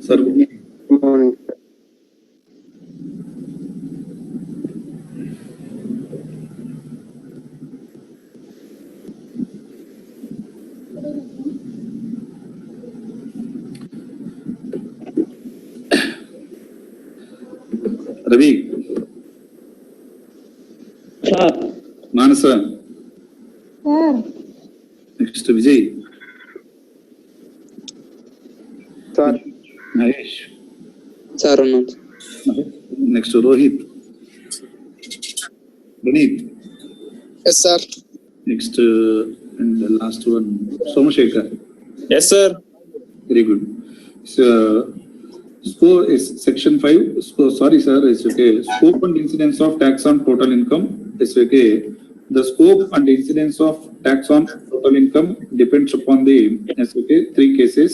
Sir, good morning. Ravi. Sir. Manasa. Sir. Next Vijay. Sir. Mahesh. Sir, next Rohit. Praneeth. Yes, sir. Next and the last one, Somashekar. Yes, sir. Very good. So, score is section 5. Sorry, sir. It's okay. Scope and incidence of tax on total income. It's okay. The scope and incidence of tax on total income depends upon the three cases.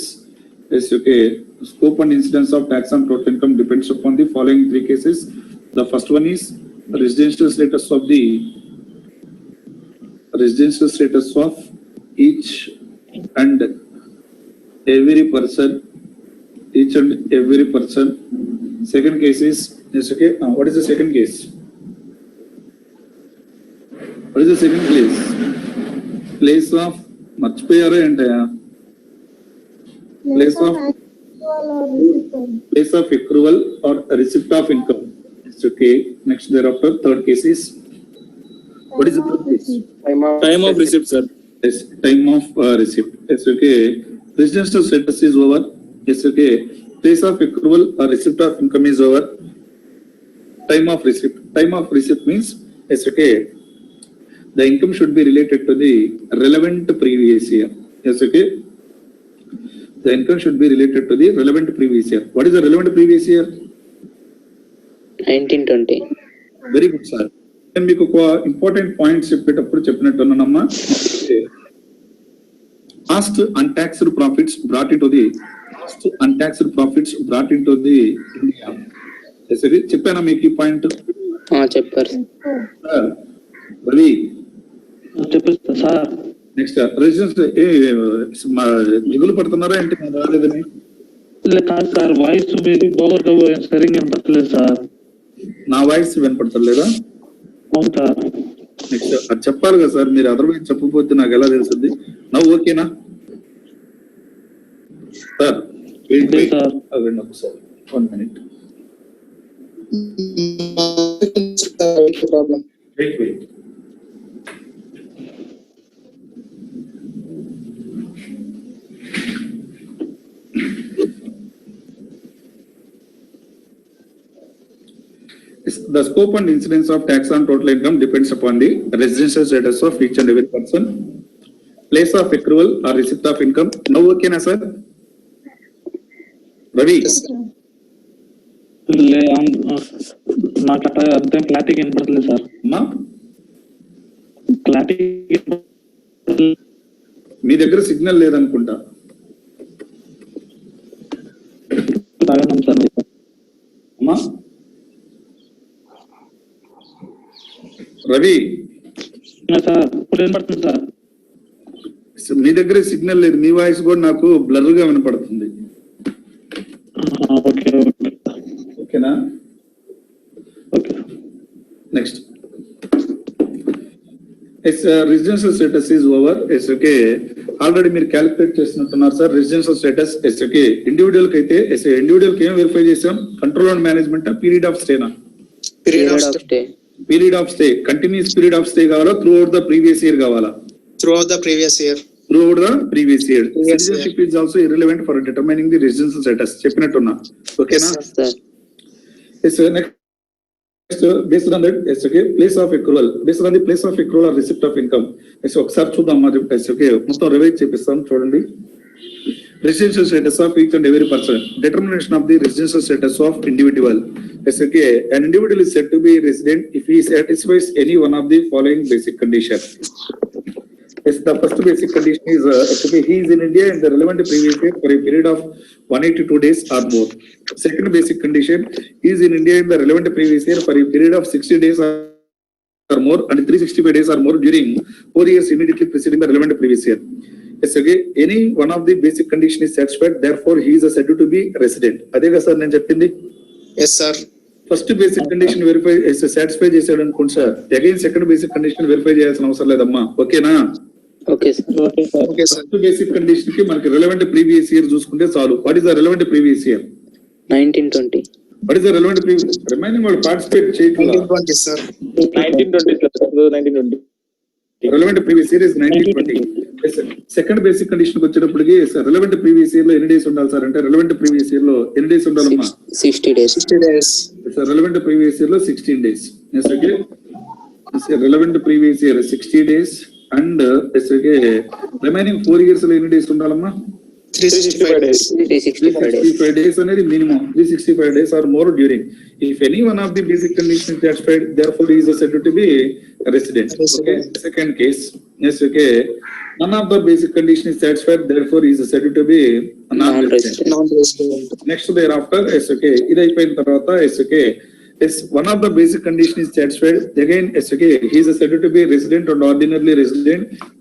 It's okay. Scope and incidence of tax on total income depends upon the following three cases. The first one is residential status of each and every person. Second case is okay. What is the second case? What is the second place? Place of Marchpayara and place of accrual or receipt of income. It's okay. Next thereafter, third case is what is the third case? Time of receipt, sir. Yes, time of receipt. It's okay. Residential status is over. It's okay. Place of accrual or receipt of income is over. Time of receipt. Time of receipt means it's okay. The income should be related to the relevant previous year. Yes, okay. The income should be related to the relevant previous year. What is the relevant previous year? 1920. Very good, sir. And మీకు ఒక important points చెప్పేటప్పుడు చెప్పినట్టున్నానమ్మా. Past untaxed profits brought into the India. సరే చెప్పానా మీకు ఈ point? చెప్పారు రవి. చెప్పండి sir. Next residence దిగులు పడుతున్నారా ఏంటి రాలేదని? కాదు సార్, వాయిస్ మీది బాగా సరిగ్గా వినపడలేదు సార్. నా వాయిస్ వినపడతలేదా? అవును సార్. నెక్స్ట్ అది చెప్పాలి కదా సార్, మీరు అదర్వైజ్ చెప్పకపోతే నాకు ఎలా తెలుస్తుంది? నవ్వు ఓకేనా sir? Sir 1 minute. Wait. The scope and incidence of tax on total income depends upon the residential status of each and every person, place of accrual or receipt of income. Now okay na sir? Ravi. నాకు అర్థం clarity వినపడలేదు sir. Clarity మీ దగ్గర signal లేదనుకుంటా. అమ్మా Ravi sir ఇప్పుడు వినపడుతుంది sir. మీ దగ్గర signal లేదు, మీ వాయిస్ కూడా నాకు బ్లర్ గా వినపడుతుంది. ఓకేనా? Next residential status is over. Yes okay. Already మీరు క్యాలిక్యులేట్ చేసినట్టున్నారు sir. Residential status yes okay. Individual కి అయితే ఇండివిజువల్ కి ఏం వెరిఫై చేసాం? Control and management period of స్టేనా? Period of stay. Continuous period of stay కావాలా? Throughout the previous year కావాలా? Throughout the previous year. Citizenship is also irrelevant for determining the residential status. చెప్పినట్టున్నా. ఓకేనా? Yes sir. Next based on that, yes okay. Place of accrual. Based on the place of accrual or receipt of income. Yes ఒకసారి చూద్దాం మరి. Yes okay. మొత్తం revise చేపిస్తాం చూడండి. Residential status of each and every person. Determination of the residential status of individual. Yes okay. An individual is said to be resident if he satisfies any one of the following basic conditions. Yes, the first basic condition is he is in India in the relevant previous year for a period of 182 days or more. Second basic condition, he is in India in the relevant previous year for a period of 60 days or more and 365 days or more during 4 years immediately preceding the relevant previous year. yes, okay, any one of the basic condition is satisfied, therefore he is said to be resident. అదేగా sir నేను చెప్పింది. Yes, sir. First basic condition verify satisfy చేశాడు అనుకోండి sir, again second basic condition verify చేయాల్సిన అవసరం లేదమ్మా. ఓకేనా? Okay, sir. Okay sir. Okay, sir. First basic condition కి మనకి రిలవెంట్ ప్రీవియస్ ఇయర్ చూసుకుంటే చాలు. What is the relevant previous year? 1920. What is the relevant previous remaining వాళ్ళు పార్టిసిపేట్ చేయకుండా 1920, sir. 1920 sir. 1920. relevant previous year is 1920. Yes, sir. Second basic condition కి వచ్చేటప్పటికి relevant previous year లో ఎన్ని డేస్ ఉండాలి sir అంటే relevant previous year లో ఎన్ని డేస్ ఉండాలమ్మా? 60 days. 60 days. Yes, sir. Relevant previous year లో 16 days. Yes, okay. Yes, sir. Relevant previous year 60 days and yes, okay. Remaining 4 years లో ఎన్ని డేస్ ఉండాలమ్మా? 365 days. 365 days అనేది minimum. 365 days or more during. If any one of the basic conditions is satisfied, therefore he is said to be a resident. Okay. Second case, yes, okay. None of the basic condition is satisfied, therefore he is said to be a non-resident. Non-resident. Next thereafter, yes, okay. ఇది అయిపోయిన తర్వాత, yes, okay. Yes, one of the basic condition is satisfied. Again, yes, okay. He is said to be resident and ordinarily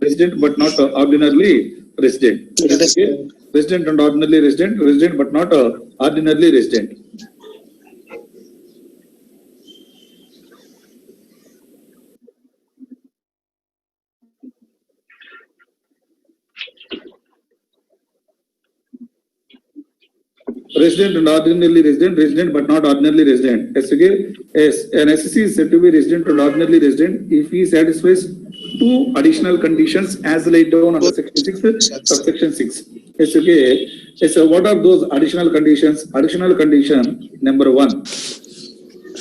resident but not ordinarily resident. Yes, okay. Resident and ordinarily resident but not ordinarily resident. Resident and ordinarily resident but not ordinarily resident. Yes, okay. Yes, an SSC is said to be resident and ordinarily resident if he satisfies two additional conditions as laid down under section 6, subsection 6. Yes, okay. Yes, so what are those additional conditions? Additional condition number 1.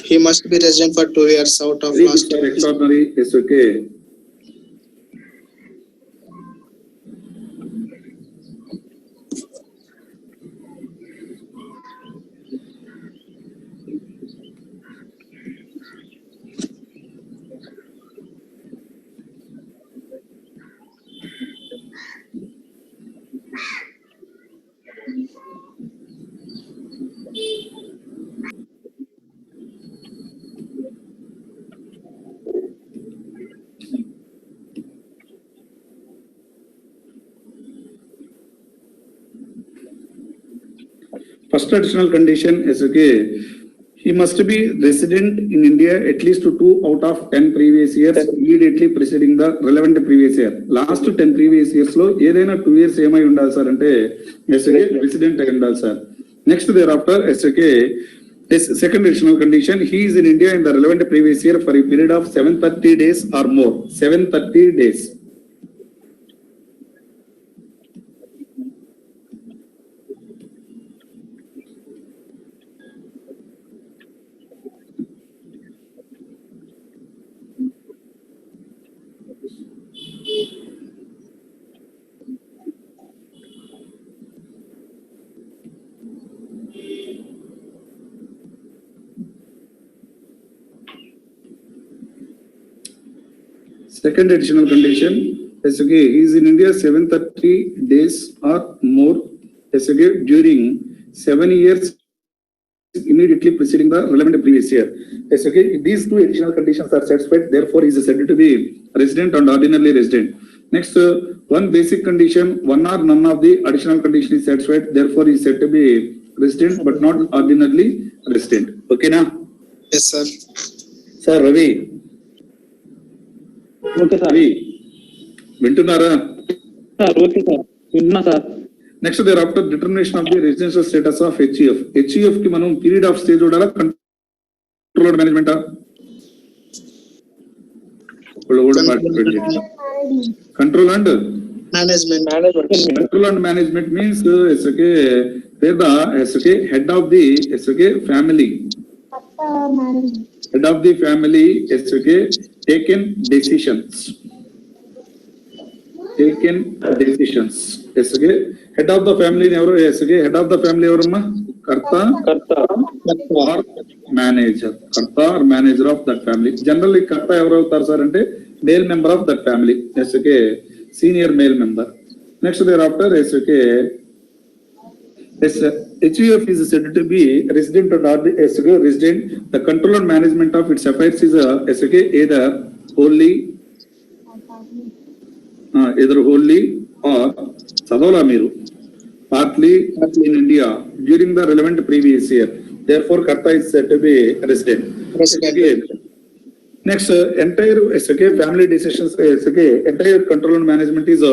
He must be resident for 2 years out of last. Extraordinary. Yes, okay. First additional condition is okay. He must be resident in India at least 2 out of 10 previous years immediately preceding the relevant previous year. Last 10 previous years lo edaina 2 years emai undali sir ante yes, okay, resident ayi undali sir. Next thereafter yes, okay. This second additional condition, he is in India in the relevant previous year for a period of 730 days or more. 730 days. Second additional condition is okay. He is in India 730 days or more. Yes, okay, during 7 years immediately preceding the relevant previous year. Yes, okay. If these two additional conditions are satisfied, therefore he is said to be resident and ordinarily resident. Next, one basic condition, one or none of the additional condition is satisfied, therefore he is said to be resident but not ordinarily resident. Okay, now? Yes, sir. Sir, Ravi. Okay sir. Ravi, వింటున్నారా? Sir okay sir, విన్నా sir. Next thereafter determination of the residential status of HEF. HEF కి మనం period of stay చూడాలా, control management control and control and management means it's okay where the it's okay head of the it's okay family head of the family it's okay taken decisions it's okay head of the family ఎవరు it's okay head of the family ఎవరమ్మా? కర్త or manager of that family. Generally కర్త ఎవరు అవుతారు sir అంటే male member of that family. it's okay senior male member. Next thereafter is okay. Yes, HUF is said to be resident or not resident. The control and management of its affairs is either wholly or చదవలా మీరు partly in India during the relevant previous year. Therefore, Karta is said to be resident. Again, next, entire SK family decisions, SK entire control and management is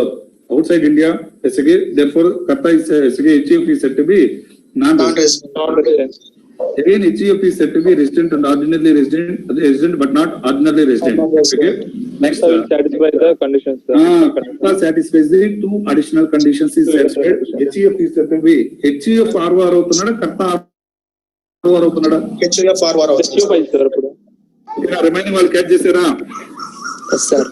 outside India. SK therefore, Karta is SK HUF is said to be non-resident. Non-resident. Again, HUF is said to be resident and ordinarily resident, but not ordinarily resident. Okay. Next, So will satisfy the conditions, sir. Karta satisfies the two additional conditions is satisfied. HUF is said to be HUF ROR అవుతున్నాడా Karta ROR అవుతున్నాడా? HUF ROR అవుతుంది. HUF sir ఇప్పుడు. Remaining వాళ్ళు catch చేశారా? Sir.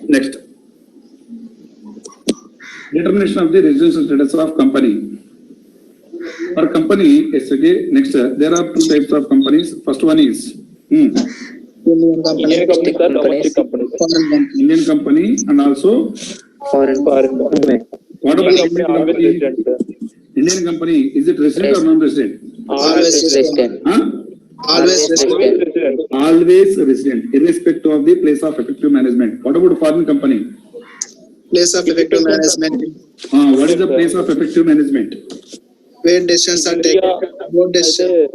Next, determination of the residential status of company. For company, SK, next, there are two types of companies. First one is Indian company, Indian company, sir, domestic company. foreign company. Indian company and also Foreign company. what about Indian Indian company always company? resident, sir. Indian company, is it resident or non-resident? Always resident. Huh? Always Always resident. resident. Always resident, irrespective of the place of effective management. What about foreign company? Place of effective management, What is the place of effective management? where decisions are taken. Board decision.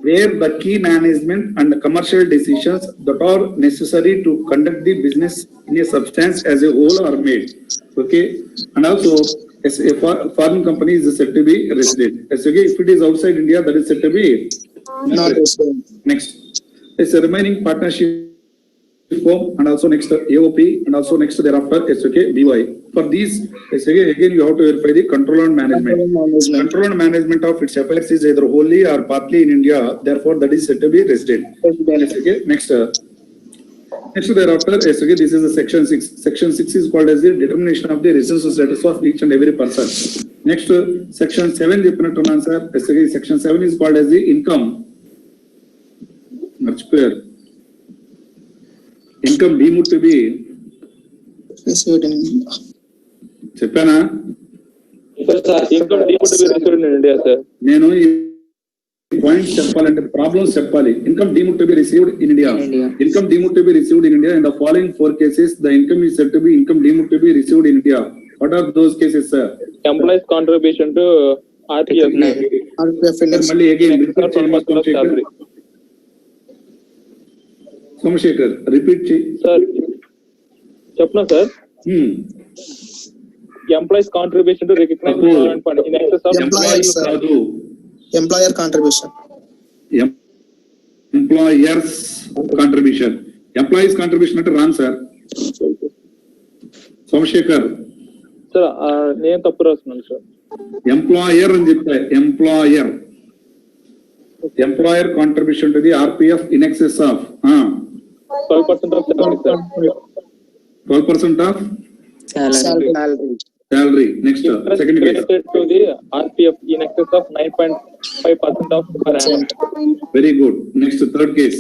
Where the key management and the commercial decisions that are necessary to conduct the business in a substance as a whole are made. Okay, and also as a foreign company is said to be resident. As okay, if it is outside India, that is said to be Not resident. next. It's a remaining partnership form and also next AOP and also next thereafter SK BY. For these SK again you have to verify the control and management. Control and management of its affairs is either wholly or partly in India. Therefore, that is said to be resident. SK next. Next thereafter SK this is the section 6. Section 6 is called as the determination of the residential status of each and every person. Next section 7 చెప్పినట్టు answer SK section 7 is called as the income. Much clear. Income deemed to be Received in India. చెప్పానా? Income deemed to be received in India, sir. నేను ఈ points చెప్పాలంటే problems చెప్పాలి. Income deemed to be received in India. Income deemed to be received in India. In the following 4 cases the income is said to be income deemed to be received in India. What are those cases, sir? Employees contribution to RPF. RPF Index. మళ్ళీ again repeat 12% of salary. Somashekar repeat చేయి. Sir, చెప్పనా sir? Employees contribution to recognized Suppose- provident fund in excess of employees కాదు, Employer contribution. Employers contribution. Employees contribution అంటే wrong sir. Somashekar sir, నేను తప్పు రాస్తున్నాను sir. Employer అని చెప్తా. Employer contribution to the RPF in excess of 12% of salary, sir. 12% of Salary. salary. Next, Interest second case. credited to the RPF in excess of 9.5% of per annum. Very good. Next, third case.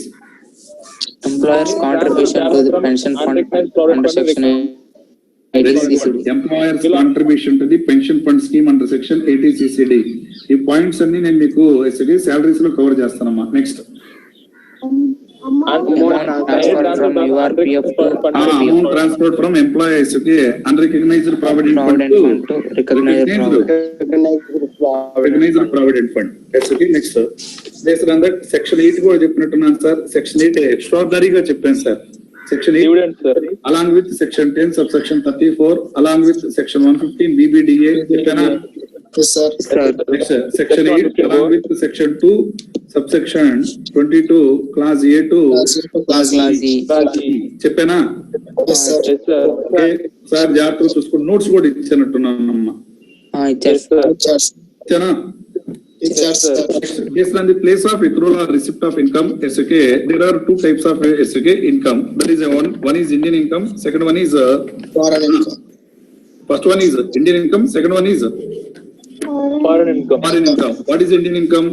Employer's contribution to the pension fund under section Very good. 80CCD. Employer's contribution to the pension fund scheme under section 80CCD. ఈ points అన్ని నేను మీకు salaries లో cover చేస్తానమ్మా. Next Amount transferred from URPF to amount transfer from employees కి unrecognized provident fund provident fund to recognized recognized provident fund. Next based on that section 8 కూడా చెప్పినట్టున్నాను sir. Section 8 ఎక్స్ట్రార్డినరీగా చెప్పాను sir. Section 8 Dividends, sir. along with section 10 subsection 34 along with section 115 BBDA చెప్పానా? Yes, sir. Next, section 8 along with section 2 subsection 22 class A to Class E. చెప్పానా? Yes, sir. Yes, sir. Okay sir, జాగ్రత్తగా చూసుకుని notes కూడా ఇచ్చానట్టున్నానమ్మా. ఇచ్చారు Yes, sir. Teachers. ఇచ్చానా? Teachers, sir. Based on the place of accrual or receipt of income, SK, there are two types of SK income. That is one is Indian income, second one is Foreign income. first one is Indian income, second one is Foreign income. foreign income. What is Indian income?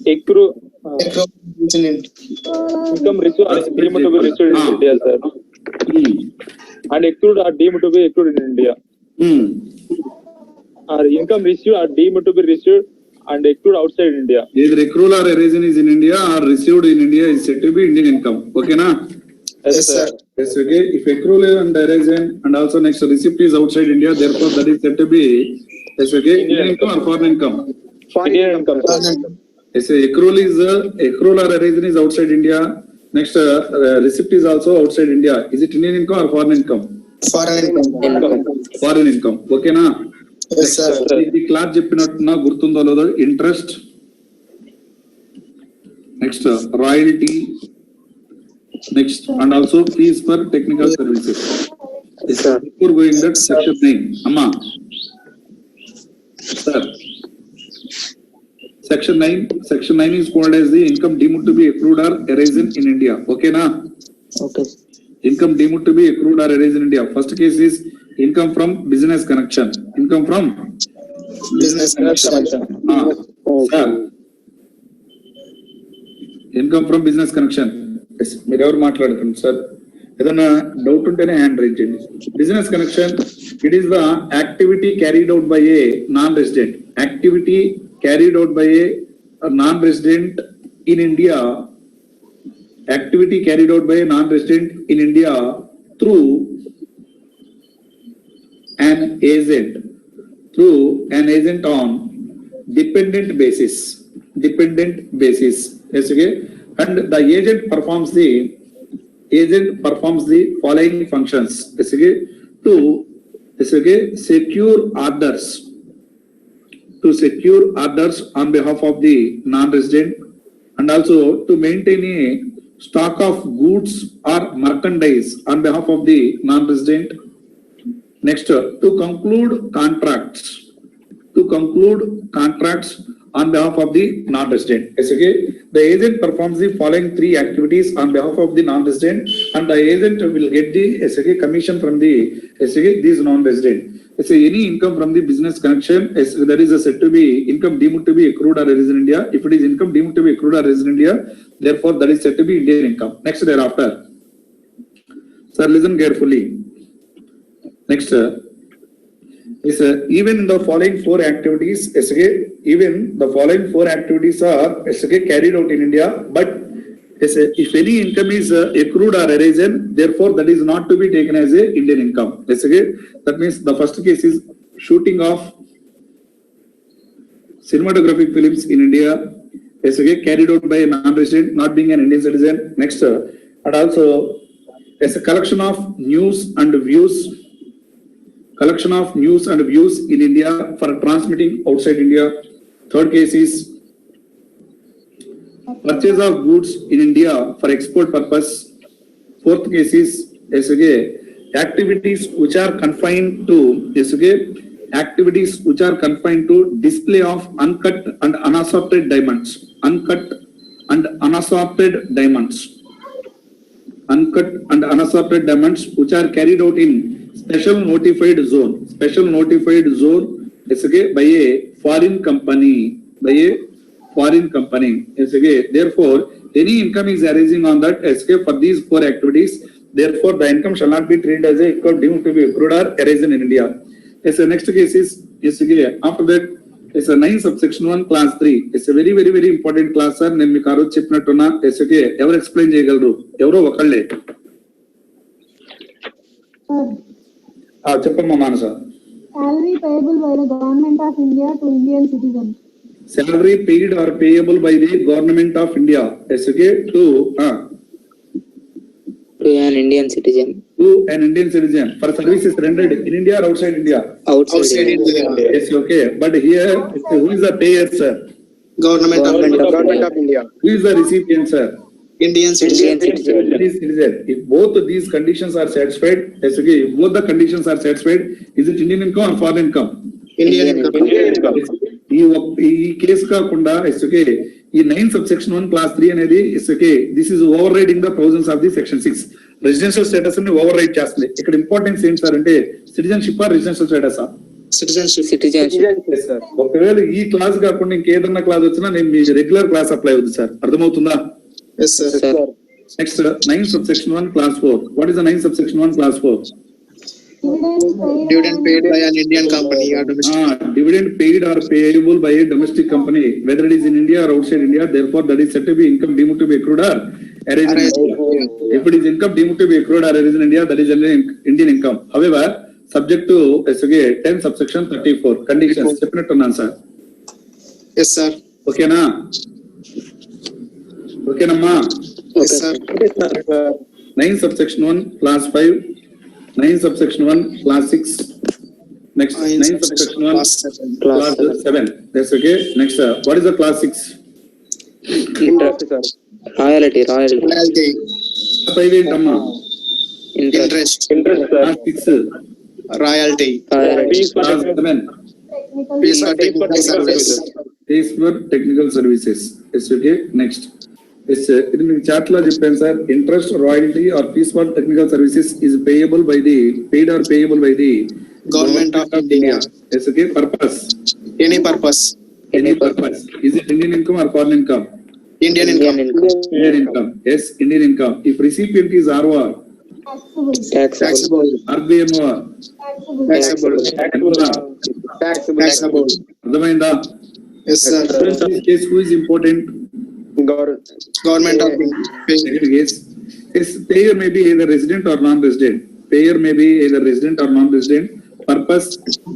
Accrue Income income received are deemed to be received in India, sir. Hmm. And accrued are deemed to be accrued in India. Hmm. or income received or deemed to be received and accrued outside India. Either accrual or arisen is in India or received in India is said to be Indian income. Okay, na? Yes, sir. Yes, okay. If accrual and arisen and also next receipt is outside India, therefore that is said to be, yes, okay, Indian income or foreign income. Indian income. Yes, accrual or arisen is outside India. Next, receipt is also outside India. Is it Indian income or foreign income? Foreign income. Foreign income. Okay, na? Yes, sir. ఈ class చెప్పినట్టున్నా గుర్తుందో లేదో interest, next royalty, next and also fees for technical services. Before going that section 9 అమ్మా sir, section 9 is called as the income deemed to be accrued or arisen in India. Okay na? Okay. Income deemed to be accrued or arisen in India. First case is income from business connection. Income from Business connection. sir. Income from business connection. Yes, మీరు ఎవరు మాట్లాడుతున్నారు sir? ఏదైనా doubt ఉంటేనే hand raise చేయండి. Business connection, it is the activity carried out by A non resident. Activity carried out by a non-resident in India. Activity carried out by a non-resident in India through an agent. Through an agent on dependent basis. Dependent basis. Yes, okay. And the agent performs the following functions. Yes, okay. To yes, okay, secure orders. To secure orders on behalf of the non-resident and also to maintain a stock of goods or merchandise on behalf of the non-resident. Next, to conclude contracts on behalf of the non-resident. Yes, okay. The agent performs the following 3 activities on behalf of the non-resident and the agent will get the yes, okay, commission from the yes, okay, these non-resident. Yes, any income from the business connection, yes, that is said to be income deemed to be accrued or arisen in India. If it is income deemed to be accrued or arisen in India, therefore that is said to be Indian income. Next, thereafter, sir, listen carefully. Next, is even in the following 4 activities, yes, okay, even the following 4 activities are yes, okay, carried out in India, but yes, if any income is accrued or arisen, therefore that is not to be taken as a Indian income. Yes, okay. That means the first case is shooting of cinematographic films in India. Yes, okay, carried out by a non-resident, not being an Indian citizen. Next, and also as a collection of news and views. Collection of news and views in India for transmitting outside India. Third case is purchase of goods in India for export purpose. Fourth case is yes, okay, activities which are confined to yes, okay, activities which are confined to display of uncut and unassorted diamonds. Uncut and unassorted diamonds. Uncut and unassorted diamonds which are carried out in special notified zone. Special notified zone yes, okay, by a foreign company. By a foreign company. Yes, okay. Therefore, any income is arising on that yes, okay, for these 4 activities. Therefore, the income shall not be treated as a income deemed to be accrued or arisen in India. Yes, the next case is yes, okay. After that, it's a 9 subsection 1 class 3. It's a very, very, very important class, sir. నేను మీకు ఆ రోజు చెప్పినట్టున్నా. Yes, okay. ఎవరు explain చేయగలరు? ఎవరో ఒకళ్ళే. చెప్పమ్మా మానస. Salary payable by the government of India to Indian citizens. Salary paid or payable by the government of India. Yes, okay. To an Indian citizen. To an Indian citizen for services rendered in India or outside India? Outside India. Yes, okay. But here, who is the payer, sir? Government of India. Who is the recipient, sir? Indian citizen. Indian citizen. If both of these conditions are satisfied, yes, okay. If both the conditions are satisfied, is it Indian income or foreign income? Indian income. ఈ కేసు కాకుండా it's okay, ఈ 9 subsection 1 class 3 అనేది it's okay, this is overriding the provisions of the section 6. Residential status ని override చేస్తుంది. ఇక్కడ importance ఏంటి sir అంటే citizenship or residential status. Citizenship. ఒకవేళ ఈ క్లాస్ కాకుండా ఇంకేదన్నా క్లాస్ వచ్చినా నేను మీ రెగ్యులర్ క్లాస్ అప్లై అవుతుంది సార్. అర్థమవుతుందా? Yes, sir. Next, 9 subsection 1 class 4. What is the 9 subsection 1 class 4? Dividend paid by an Indian company or domestic. Dividend paid or payable by a domestic company, whether it is in India or outside India, therefore that is said to be income deemed to be accrued or arranged in India. If it is income deemed to be accrued or arranged in India, that is Indian income. However, subject to SOK 10 subsection 34 conditions. Definite sir. Yes, sir. Okay na? Okay na ma? Yes, sir. 9 subsection 1 class 5, 9 subsection 1 class 6, next 9 subsection 1 class 7. That's okay. Next, what is the class 6? Royalty. Royalty. 5 ఏంటమ్మా? Interest. Class 6, Royalty. Fees for class 7, Fees for technical service. fees for technical services. It's okay. Next. ఇది మీకు chat లో చెప్పాను sir. Interest, royalty or fees for technical services is payable by the Government of India. It's okay. Purpose. Any purpose. Any purpose. Is it Indian income or foreign income? Indian income. Indian income. Yes, Indian income. If recipient is ROR, Taxable. RBNOR, Taxable. Taxable. అర్థమైందా? Yes, sir. In this case, who is important? Government of India. Second case, is payer may be either resident or non-resident. Payer may be either resident or non-resident. Purpose,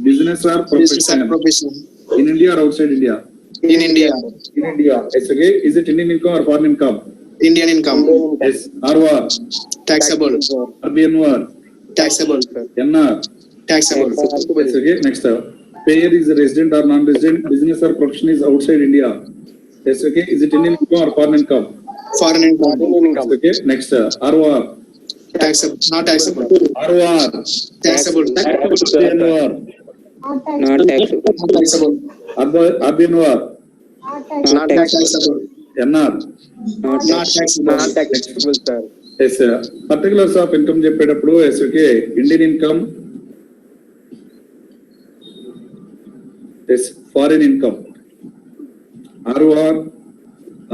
business or Business and profession. profession. In India or outside India? In India. In India. It's okay. Is it Indian income or foreign income? Indian income. Yes. ROR, Taxable. RBNOR, Taxable. NR. Taxable. It's okay. Next, payer is a resident or non-resident. Business or profession is outside India. Yes, okay. Is it Indian income or foreign income? Foreign income. Yes, okay. Next, ROR, Taxable. Not taxable. ROR, Taxable. RBNOR, Not taxable. Not taxable. RBNOR, Not taxable. NR. Not Not taxable. Yes, particulars of income చెప్పేటప్పుడు yes, okay. Indian income, yes, foreign income, ROR,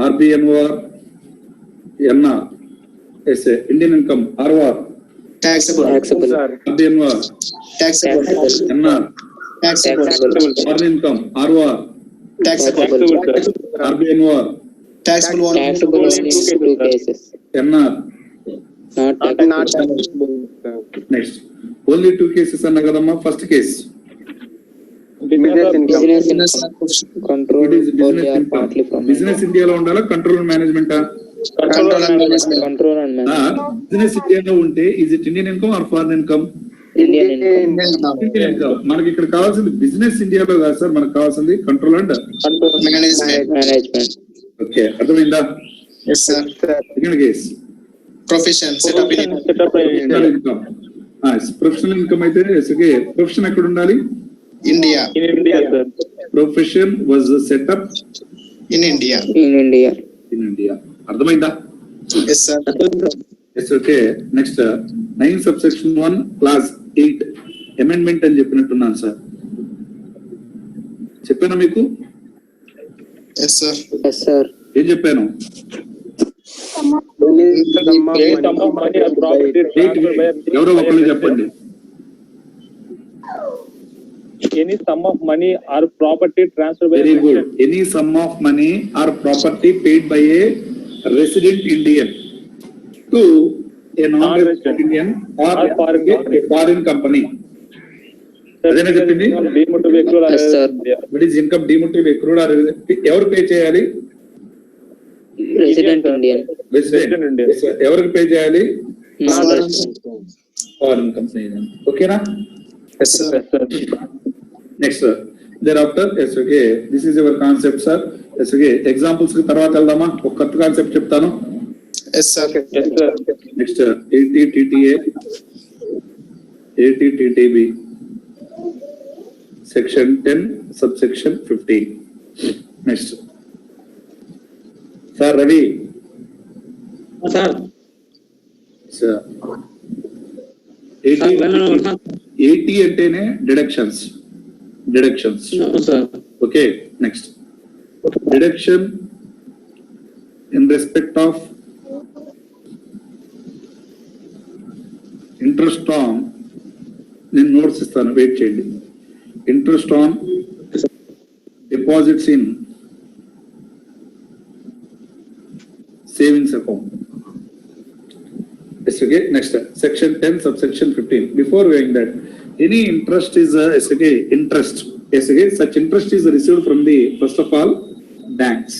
RBNOR, NR. Yes, Indian income, ROR, Taxable. RBNOR, Taxable. NR. Taxable. Foreign income, ROR, Taxable. RBNOR, Taxable one. Taxable only in 2 cases. NR. Not taxable. Next, only 2 cases అన్నా కదమ్మా. First case, Business Business income. and Control it is wholly business or income. partly from Business ఇండియాలో ఉండాలా, control management? control and management. control and management. Business ఇండియాలో ఉంటే is it Indian income or foreign income? Indian income. Indian income. Indian income. మనకి ఇక్కడ కావాల్సింది business ఇండియాలో కాదు sir, మనకు కావాల్సింది control and Management. Management. Okay, అర్థమైందా? Yes, sir. Second case, Profession. Set up in professional income. Professional income అయితే okay, profession ఎక్కడ ఉండాలి? India. in India, sir. Profession was set up In India. In India. In India. అర్థమైందా? Yes, sir. Yes okay. నెక్స్ట్ 9 subsection 1 class 8 అమెండ్మెంట్ అని చెప్పినట్టున్నాను sir. చెప్పానా మీకు? Yes, sir. Yes, sir. ఏం చెప్పాను? Any sum of money or property transferred by ఎవరో ఒకళ్ళు చెప్పండి. any sum of money or property transferred by very good. Any some of money are property paid by a resident Indian to a non-resident Indian or Or foreign company. a foreign company. అదేనా చెప్పింది? deemed to be accrued or Yes, sir. What is income deemed to be accrued or ఎవరు pay చేయాలి? Resident Indian. Resident Indian. Yes, sir. ఎవరికి pay చేయాలి? Non-resident. Foreign company. ఓకేనా? Yes, sir. Yes, sir. Next thereafter yes, okay. This is your concept, sir. Yes, okay. Examples కి తర్వాత వెళ్దామా? ఒక కొత్త కాన్సెప్ట్ చెప్తాను. Yes, sir. Yes, sir. Next ATTTA, ATTTB, section 10 subsection 15. Next sir Ravi Sir. Sir 80 అంటేనే deductions. No, sir. Okay. Next deduction in respect of interest on నేను notes ఇస్తాను, wait చేయండి. Interest on deposits in savings account. Yes, okay. Next, section 10, subsection 15. Before going that, any interest is yes, okay, interest. Yes, okay. Such interest is received from the first of all banks.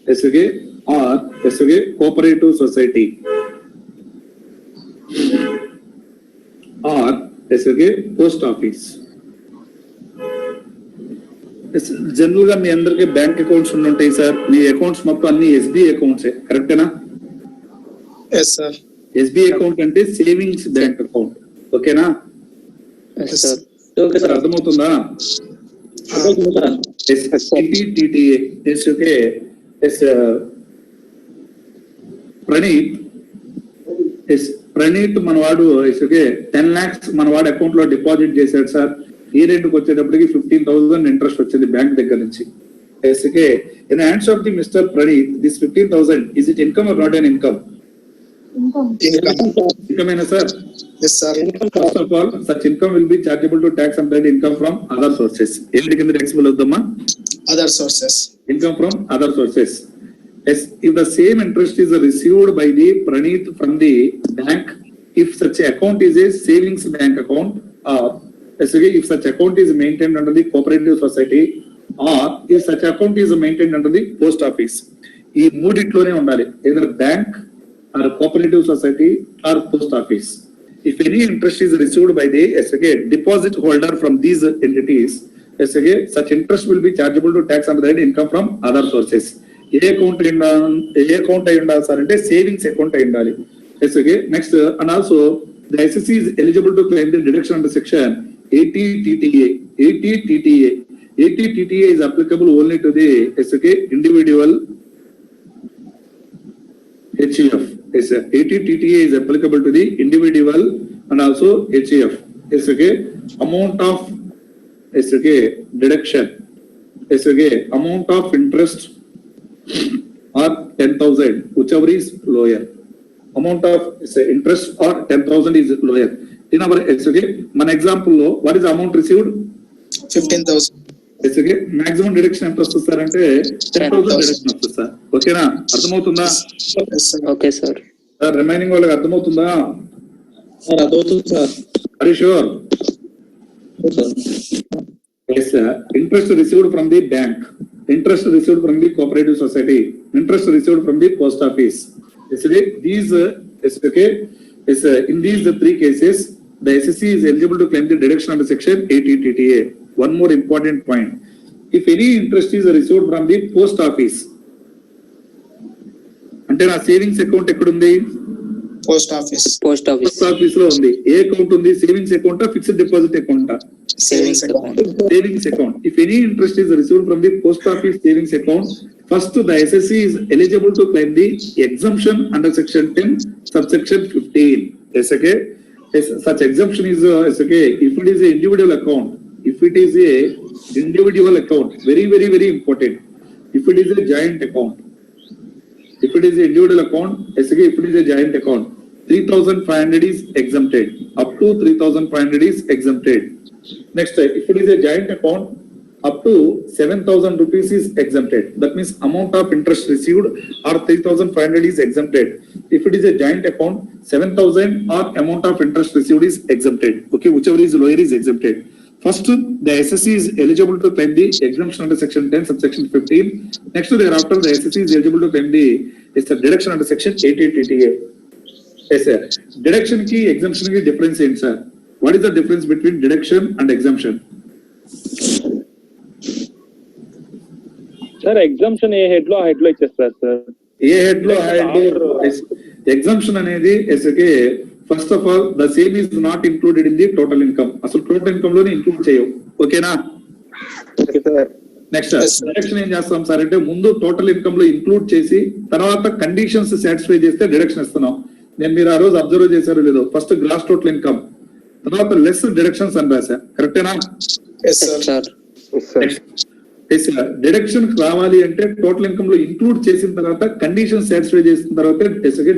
Yes, okay, or yes, okay, cooperative society, or yes, okay, post office. General గా మీ అందరికి bank accounts ఉంటాయి sir. మీ accounts మొత్తం అన్ని SBI accounts కరెక్టేనా? Yes, sir. SBI account అంటే savings bank account. ఓకేనా Yes, sir. Sir? అర్థమవుతుందా? ప్రణీత్ మనవాడు 10 lakhs మనవాడు అకౌంట్ లో డిపాజిట్ చేశాడు సార్. ఈ రెండుకి వచ్చేటప్పటికి 15,000 ఇంట్రెస్ట్ వచ్చింది బ్యాంక్ దగ్గర నుంచి. ఎస్కే in hands of the mister Praneeth this 15,000 is it income or not an income? income. ఇన్కమేనా sir? Yes, sir. First of all such income will be chargeable to tax and that income from other sources. ఏంటి కింద taxable అవుద్దమ్మా? Other sources. Income from other sources. Yes, if the same interest is received by the Praneeth from the bank, if such account is a savings bank account, or if such account is maintained under the cooperative society, or if such account is maintained under the post office. ఈ మూడిట్లోనే ఉండాలి, either bank or cooperative society or post office. If any interest is received by the deposit holder from these entities, such interest will be chargeable to tax on that income from other sources. A account అయి ఉండాలి sir అంటే savings account అయి ఉండాలి. Next, and also the SSC is eligible to claim the deduction under section 80 TTA. 80 TTA. 80 TTA is applicable only to the individual HEF. Yes, 80 TTA is applicable to the individual and also HEF. Yes, okay. Amount of deduction. Yes, okay. Amount of interest or 10,000, whichever is lower. Amount of interest or 10,000 is lower. In our మన example లో what is the amount received? 15,000. Maximum deduction ఎంత వస్తుంది sir అంటే 10,000 deduction వస్తుంది sir. ఓకేనా? అర్థమవుతుందా? Yes, sir. Okay, sir. Sir remaining వాళ్ళకి అర్థమవుతుందా? సార్ అదవుతుంది sir. Are you sure? Yes, sir. Interest received from the bank, interest received from the cooperative society, interest received from the post office. These in these three cases, the SSC is eligible to claim the deduction under section 80 TTA. One more important point: if any interest is received from the post office, అంటే నా savings account ఎక్కడుంది? Post office. Post office. Post office లో ఉంది. ఏ అకౌంట్ ఉంది? Savings అకౌంటా, fixed deposit అకౌంటా? Savings account. Savings account. If any interest is received from the post office savings account, first the SSC is eligible to claim the exemption under section 10, subsection 15. Yes, okay. Yes, such exemption is okay. If it is a individual account, if it is a individual account, very, very, very important. If it is a joint account, if it is a individual account, yes, okay. If it is a joint account, 3,500 is exempted. Up to 3,500 is exempted. Next, if it is a joint account, up to 7,000 rupees is exempted. That means amount of interest received or 3,500 is exempted. If it is a joint account, 7,000 or amount of interest received is exempted. Okay, whichever is lower is exempted. First, the SSC is eligible to claim the exemption under section 10, subsection 15. Next, thereafter, the SSC is eligible to claim the deduction under section 80 TTA. Yes, sir. Deduction ki exemption ki difference in sir. What is the difference between deduction and exemption? Sir exemption ఏ head లో ఆ head లో ఇచ్చేస్తారు sir. ఏ head లో exemption అనేది ఎస్కే first of all the same is not included in the total income. అసలు టోటల్ ఇన్కమ్ లోనే ఇంక్లూడ్ చేయవు. ఓకేనా? నెక్స్ట్ డిడక్షన్ ఏం చేస్తాం సార్ అంటే ముందు టోటల్ ఇన్కమ్ లో ఇంక్లూడ్ చేసి తర్వాత కండిషన్స్ సాటిస్ఫై చేస్తే డిడక్షన్ ఇస్తున్నాం. నేను మీరు ఆ రోజు అబ్జర్వ్ చేశారో లేదో, ఫస్ట్ గ్రాస్ టోటల్ ఇన్కమ్, తర్వాత లెస్ డిడక్షన్స్ అని రాశా. కరెక్టేనా? Yes, sir. డిడక్షన్ రావాలి అంటే టోటల్ ఇన్కమ్ లో ఇంక్లూడ్ చేసిన తర్వాత కండిషన్ సాటిస్ఫై చేసిన తర్వాత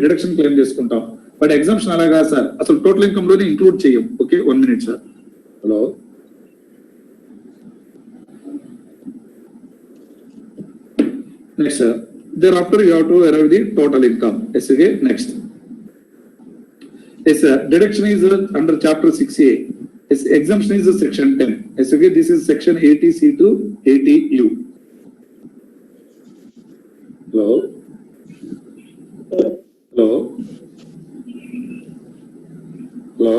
డిడక్షన్ క్లెయిమ్ చేసుకుంటాం. బట్ ఎగ్జామ్షన్ అలాగా సార్, అసలు టోటల్ ఇన్కమ్ లోనే ఇంక్లూడ్ చేయం. Okay, 1 minute sir. Hello, next sir, thereafter you have to arrive the total income. Yes, okay, next. Yes sir, deduction is under chapter 6A. Yes, exemption is section 10. Yes, okay, this is section 80C to 80U. Hello, hello, hello.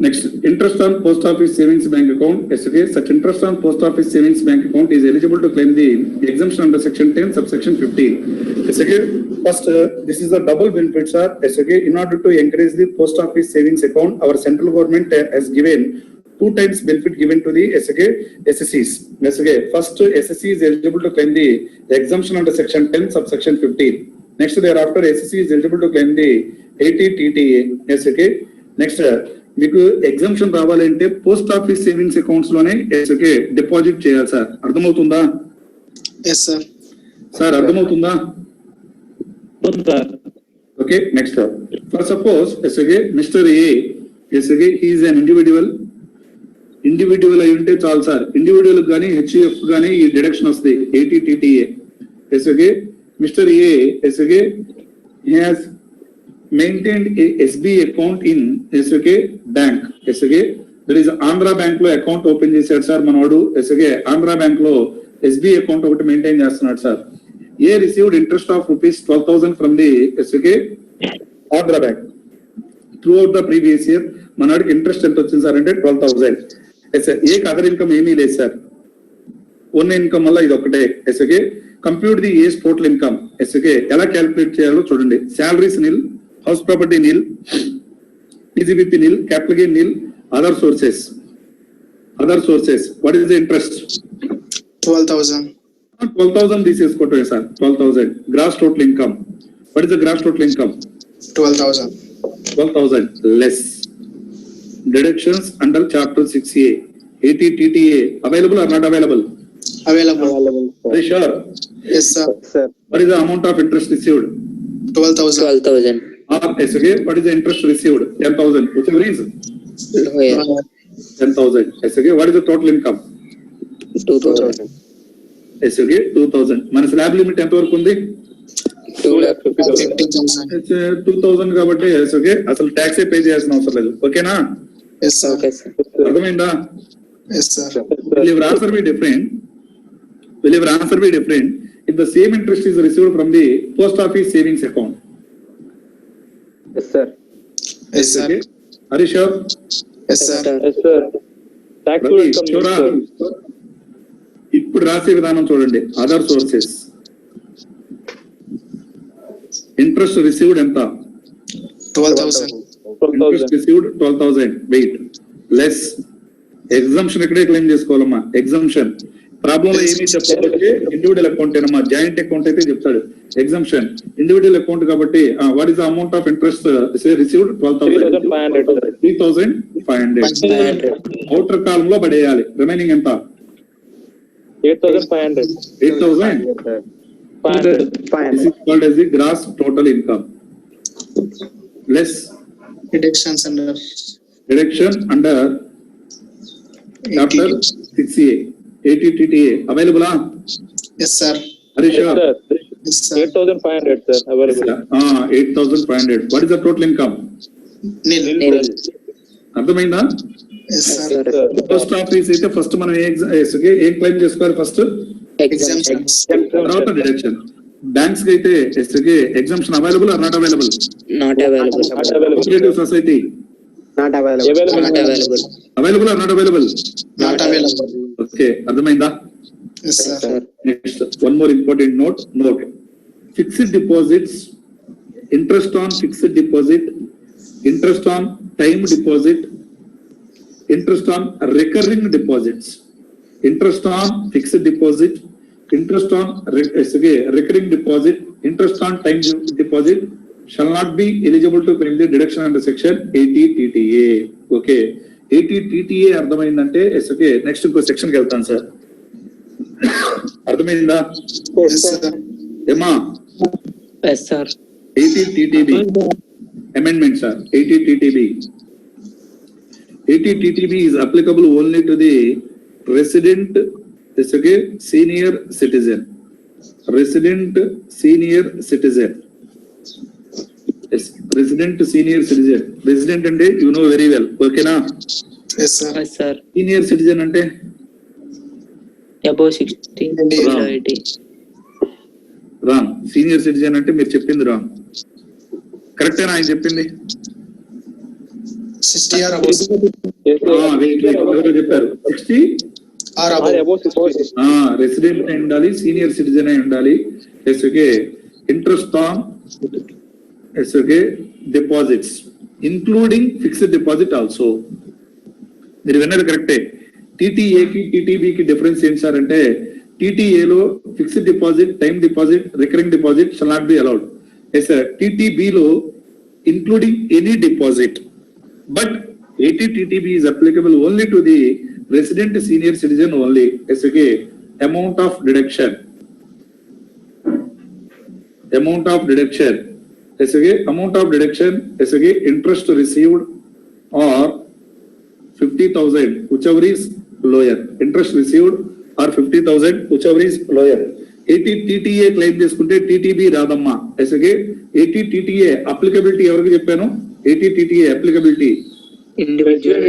Next, interest on post office savings bank account. Yes, okay, such interest on post office savings bank account is eligible to claim the exemption under section 10 subsection 15. Yes, okay, first this is a double benefit sir. Yes, okay, in order to encourage the post office savings account, our central government has given 2 times benefit given to the SK, SSCs. Yes, okay, first SSC is eligible to claim the exemption under section 10 subsection 15. Next, thereafter SSC is eligible to claim the 80 TTA. Yes, okay, next మీకు exemption రావాలంటే post office savings accounts లోనే ఎస్కే deposit చేయాలి sir. అర్థమవుతుందా? Yes sir. Sir అర్థమవుతుందా? Okay, next for suppose ఎస్కే mister A ఎస్కే he is an individual అయి ఉంటే చాలు సార్. ఇండివిడ్యువల్ కానీ హెచ్యుఎఫ్ కానీ ఈ డిడక్షన్ వస్తుంది 80 TTA. ఎస్కే మిస్టర్ ఏ ఎస్కే he has maintained a SB account in SK bank. SK, there is Andhra Bank lo account open చేశాడు సార్ మనోడు. SK Andhra Bank లో SB account ఒకటి మెయింటైన్ చేస్తున్నాడు sir. A received interest of rupees 12,000 from the SK Andhra Bank throughout the previous year. మనోడికి interest ఎంత వచ్చింది sir అంటే 12,000. ఏ other income ఏమీ లేదు సార్. ఓన్ ఇన్కమ్ వల్ల ఇది ఒకటే. SK compute the age total income. SK ఎలా క్యాలిక్యులేట్ చేయాలో చూడండి. Salaries nil, house property nil, PGBP nil, capital gain nil, other sources. What is the interest? 12,000. 12,000 this is quote sir. 12,000 gross total income. What is the gross total income? 12,000. 12,000 less. deductions under chapter 6A, 80 TTA, available or not available? Available. Are you sure? Yes, sir. What is the amount of interest received? 12,000. 12,000. Or SOK, what is the interest received? 10,000, whichever is Lower. 10,000. SOK, what is the total income? 2,000. SOK, 2,000. మన slab limit ఎంత వరకు ఉంది? 2,50,000. 50,000. 2,000 కాబట్టి okay, అసలు tax pay చేయాల్సిన అవసరం లేదు. ఓకేనా? Yes, sir. Okay, sir. అర్థమైందా? Yes, sir. Will your answer be different? Will your answer be different if the same interest is received from the post office savings account? Yes, sir. Yes, sir. Okay. Are you sure? Yes, sir. Yes, sir. Taxable Ravi, income, sure? sir. ఇప్పుడు రాసే విధానం చూడండి. Other sources interest received ఎంత? 12,000. Interest received 12,000. Wait less exemption ఇక్కడే claim చేసుకోవాలమ్మా. Exemption problem లో ఏమీ చెప్పాలంటే ఇండివిజువల్ అకౌంట్ ఏనమ్మా. జాయింట్ అకౌంట్ అయితే చెప్తాడు. ఎగ్జామ్షన్ ఇండివిజువల్ అకౌంట్ కాబట్టి what is the amount of interest received? 12,000. 3,500, sir. 3,500 outer column లో పడేయాలి. రిమైనింగ్ ఎంత? 8,500. 8,000. 500. This is called as the gross total income. Less Deductions under deduction under chapter 6A, 80 TTA. Available? Yes, sir. Are you Yes, sure? sir. Yes, sir. 8,500, sir. Available. 8,500. What is the total income? Nil. Nil. అర్థమైందా? Yes, sir. Sir. Post office అయితే first మనం ఏం claim చేసుకోవాలి? First Exemptions. తర్వాత deduction. Banks కి అయితే exemption available or not available? Not available. Not available. Cooperative society Available. Not available. Available or not available? Not available. Okay, అర్థమైందా? Yes, sir. Sir. Next, one more important note. Fixed deposits, interest on fixed deposit, interest on time deposit, interest on recurring deposits, interest on fixed deposit, interest on recurring deposit, interest on time deposit shall not be eligible to claim the deduction under section 80 TTA. Okay, 80 TTA అర్థమైందంటే okay, next ఇంకో section కి వెళ్తాను sir. అర్థమైందా? Yes, sir. ఏమా? Yes, sir. 80 TTB amendment, sir. 80 TTB. 80 TTB is applicable only to the resident, senior citizen. Resident senior citizen. Yes, resident senior citizen. Resident అంటే you know very well. Okay na? Yes, sir. Yes, sir. Senior citizen అంటే Above 60. Below 80. Wrong. Senior citizen అంటే మీరు చెప్పింది wrong. కరెక్టేనా ఆయన చెప్పింది? 60 or above. Yes, sir. ఎవరో చెప్పారు 60 Or Or above. above 60. Resident అయి ఉండాలి, సీనియర్ సిటిజన్ అయి ఉండాలి. Okay, interest on okay deposits including fixed deposit also. మీరు విన్నది కరెక్టే. టీటీఏకి టీటీబీకి డిఫరెన్స్ ఏంటి సార్ అంటే, టీటీఏలో fixed deposit, time deposit, recurring deposit shall not be allowed. Yes sir, టీటీబీలో including any deposit. But 80 TTB is applicable only to the resident senior citizen only. Yes, okay. Amount of deduction. Amount of deduction. Yes, okay. Amount of deduction. Yes, okay. Interest received or 50,000, whichever is lower. Interest received or 50,000, whichever is lower. 80 TTA claim చేసుకుంటే TTB రాదమ్మా. Yes, okay. 80 TTA applicability ఎవరికి చెప్పాను? 80 TTA applicability. Individual.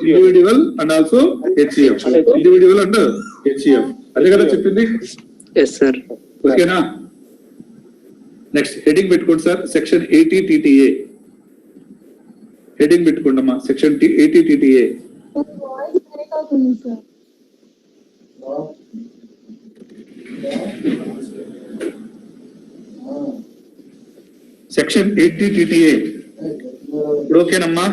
Individual and also HCF. Individual and HCF. అదే కదా చెప్పింది? Yes, sir. ఓకేనా? Next heading పెట్టుకోండి sir. Section 80 TTA. Heading పెట్టుకోండమ్మా. Section 80 TTA. వాయిస్ బ్రేక్ అవుతుంది సార్. Section 80 TTA. ఇప్పుడు ఓకేనమ్మా?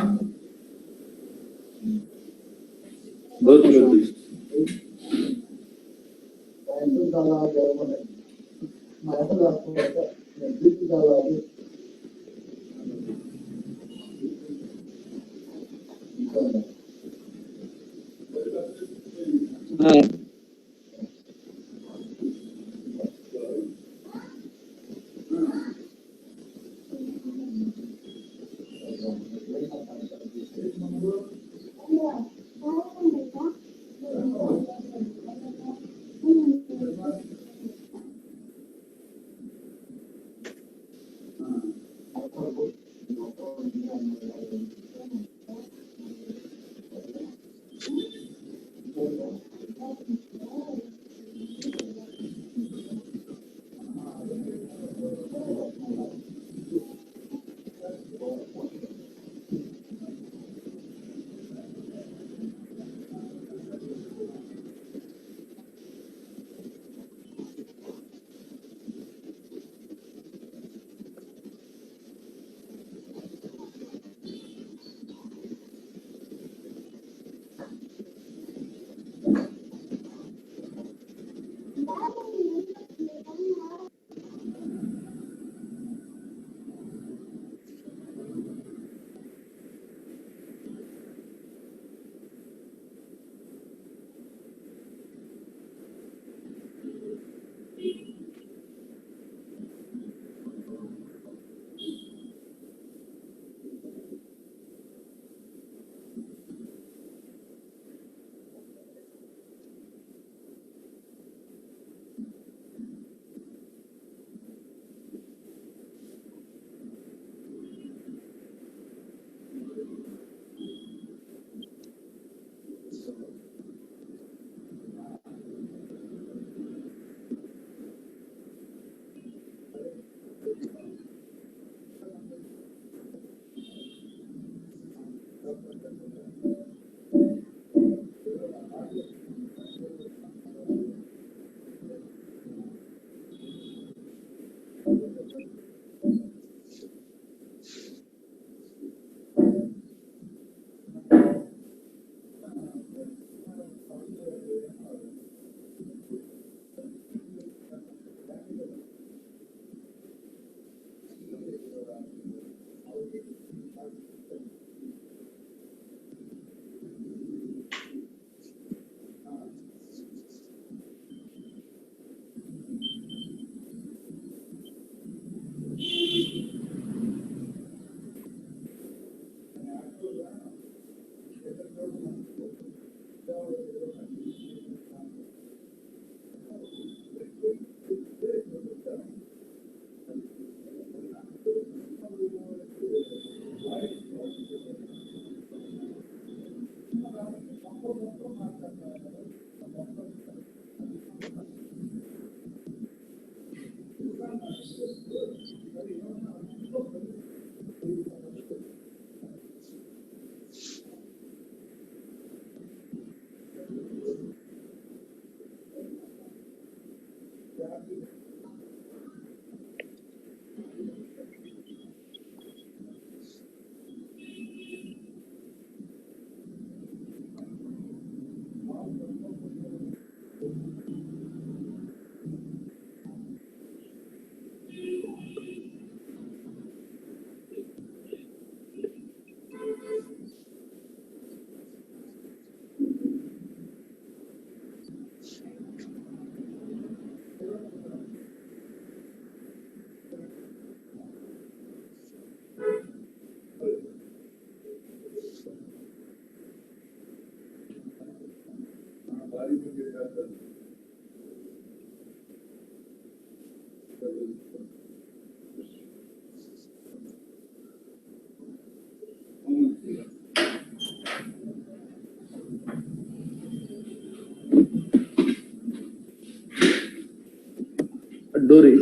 డోరీ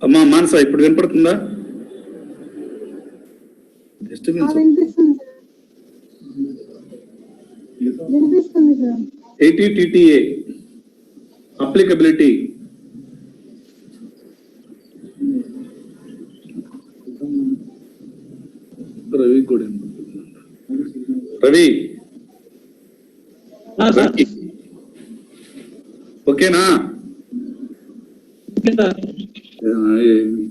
అమ్మా మానస ఇప్పుడు వినపడుతుందా? వినిపిస్తుంది సార్. వినిపిస్తుంది సార్. 80 TTA applicability. రవి కూడా రవి సార్ ఓకేనా? Okay sir.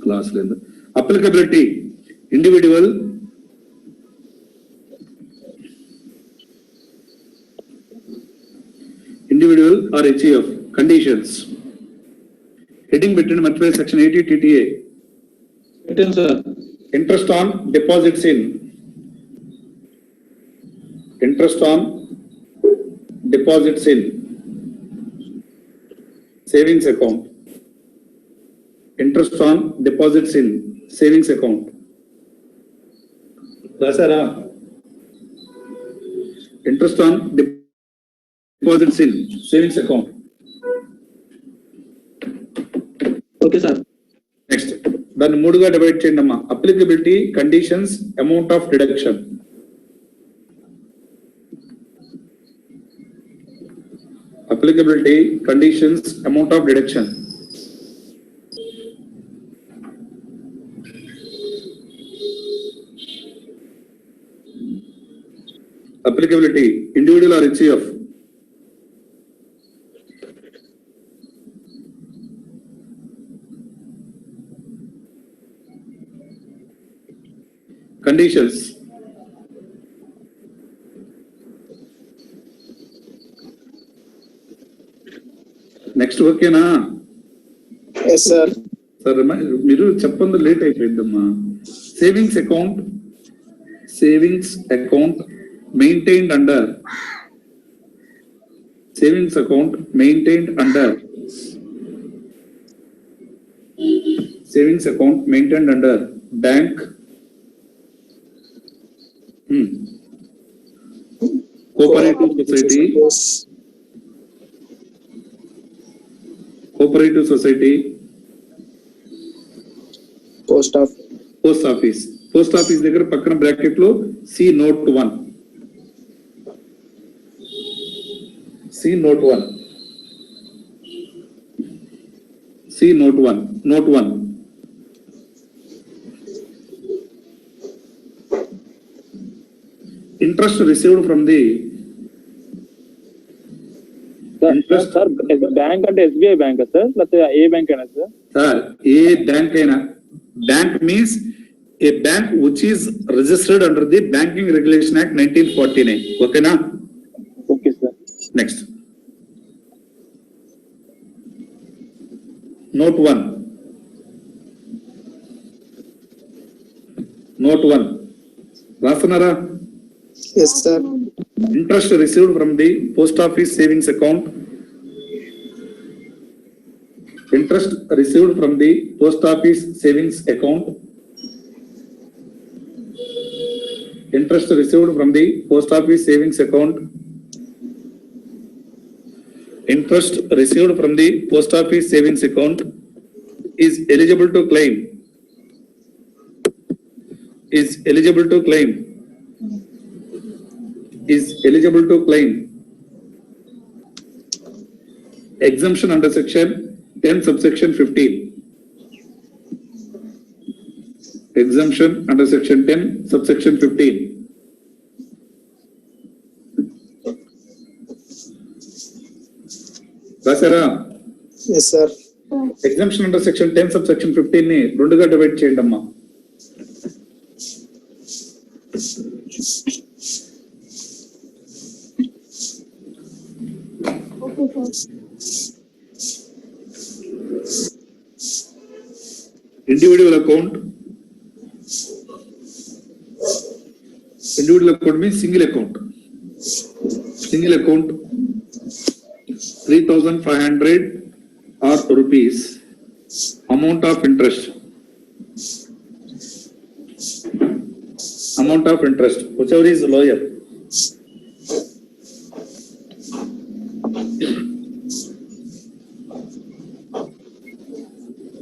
క్లాస్ లేదు. Applicability individual or HEF conditions. Heading between material section 80 TTA. పెట్టాను sir. Interest on deposits in savings account. Interest on deposits in savings account. Rasara. Interest on deposits in savings account. Okay sir. Next దాన్ని మూడుగా divide చేయండి అమ్మా. Applicability, conditions, amount of deduction. Applicability, conditions, amount of deduction. Applicability individual or HEF. Conditions. Next ఓకేనా? Yes, sir. Sir మీరు చెప్పండి, late అయిపోయిందమ్మా. Savings account maintained under bank, cooperative society, Post office. Post office దగ్గర పక్కన bracket లో see note 1. Note 1. Interest received from the sir bank అంటే SBI bank sir, లేకపోతే ఏ బ్యాంక్ అయినా సార్? సార్ ఏ బ్యాంక్ అయినా. Bank means a bank which is registered under the Banking Regulation Act 1949. ఓకేనా? Okay sir. Next Note 1 రాస్తున్నారా? Yes, sir. Interest received from the post office savings account. Interest received from the post office savings account. Interest received from the post office savings account. Interest received from the post office savings account is eligible to claim. Exemption under section 10 subsection 15. Exemption under section 10 subsection 15. రాసారా? Yes, sir. Exemption under section 10 subsection 15 ని రెండుగా divide చేయండి అమ్మా. Okay sir. Individual account, Individual account means single account. Single account 3,500 or rupees. Amount of interest. Amount of interest, whichever is lower.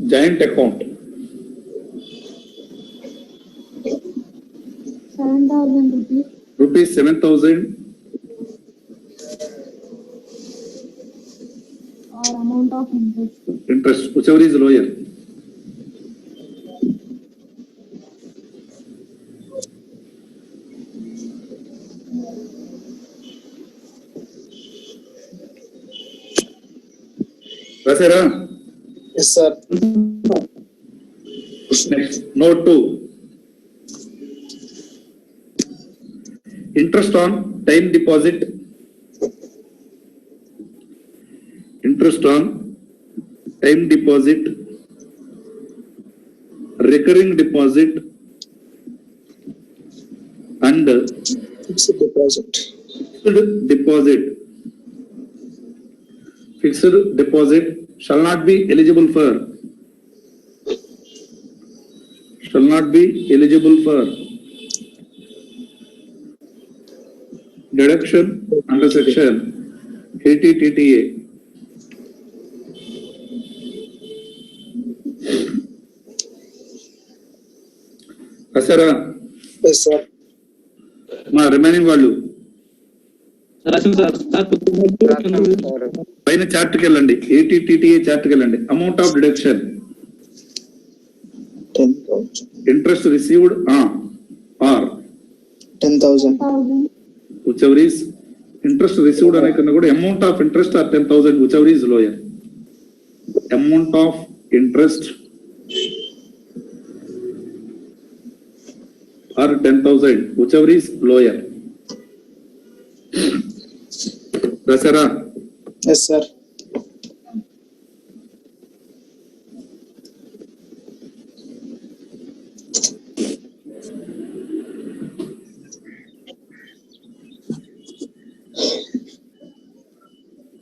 Joint account. 7,000 rupees. Rupees 7,000 Or amount of interest. interest, whichever is lower. Rasera, Yes, sir. next, note 2. Interest on time deposit. Interest on time deposit, recurring deposit, and Fixed deposit. fixed deposit. Fixed deposit shall not be eligible for. Shall not be eligible for deduction under section 80 TTA. Asara, Yes, sir. మా remaining వాళ్ళు రాసింది sir. పైన చార్ట్కి వెళ్ళండి, 80 TTA చార్ట్కి వెళ్ళండి. Amount of deduction 10,000. Interest received are 10,000. 1,000. whichever is interest received అనే కన్నా కూడా amount of interest or 10,000 whichever is lower. Amount of interest or 10,000 whichever is lower. Rasera, Yes, sir.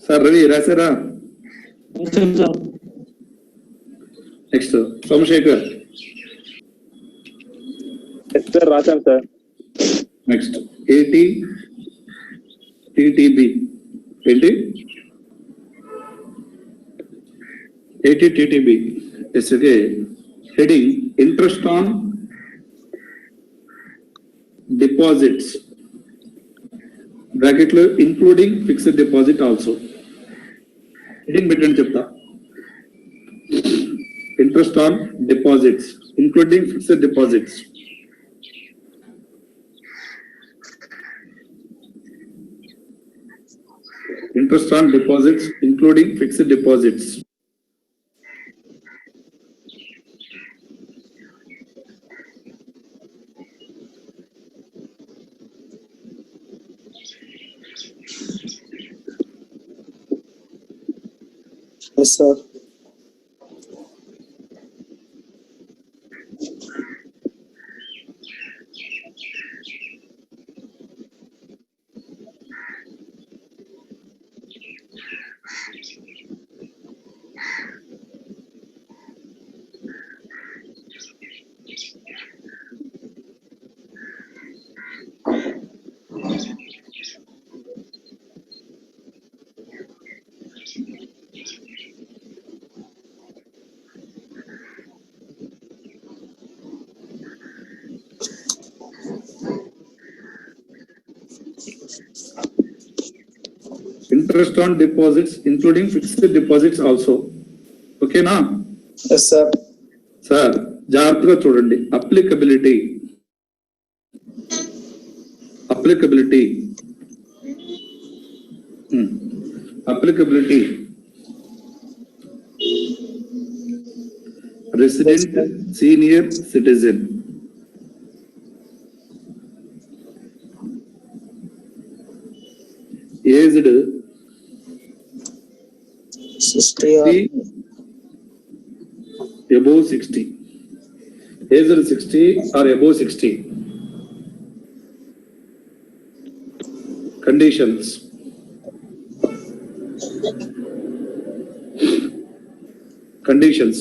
sir Ravi, Rasera. రాసింది sir. Next, Somashekar. Yes, sir. రాశాను sir. Next, 80 TTB. 80 TTB. Yes, okay. Heading interest on deposits. Bracket lo including fixed deposit also. Heading between chapta. Interest on deposits, including fixed deposits. Interest on deposits, including fixed deposits. Yes, sir. Interest on deposits, including fixed deposits also. Okay na? Yes, sir. Sir, జాగ్రత్తగా చూడండి. Applicability resident senior citizen. Aged 60 or above 60. Aged 60 or above 60. conditions. Conditions.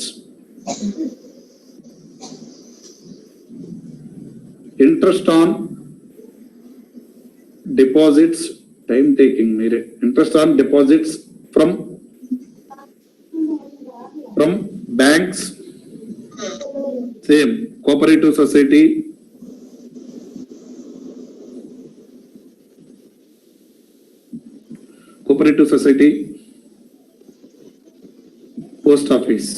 Interest on deposits, time taking, interest on deposits from banks, same, cooperative society, post office.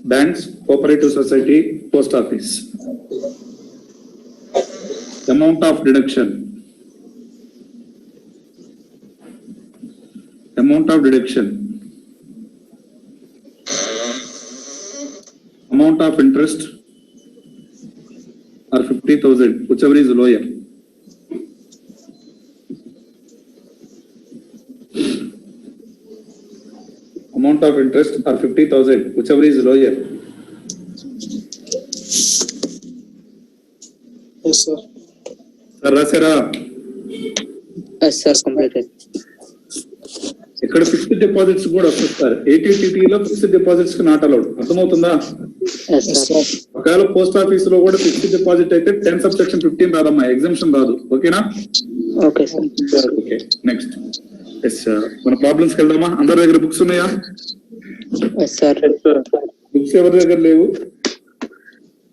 Banks, cooperative society, post office. Amount of deduction. Amount of deduction. Amount of interest or 50,000, whichever is lower. Amount of interest or 50,000, whichever is lower. Yes, sir. Rasera, Yes, sir, completed. ఇక్కడ fixed deposits కూడా వస్తుంది sir. 80TT లో fixed deposits కి not allowed. అర్థమవుతుందా? Yes, sir. ఒకవేళ post office లో కూడా fixed deposit అయితే 10 సబ్సెక్షన్ 15 రాదమ్మా, ఎగ్జామ్షన్ రాదు. ఓకేనా? Okay, sir. Okay, next. Yes మన ప్రాబ్లమ్స్ కి వెళ్దామా? అందరి దగ్గర బుక్స్ ఉన్నాయా? Yes, sir. బుక్స్ ఎవరి దగ్గర లేవు?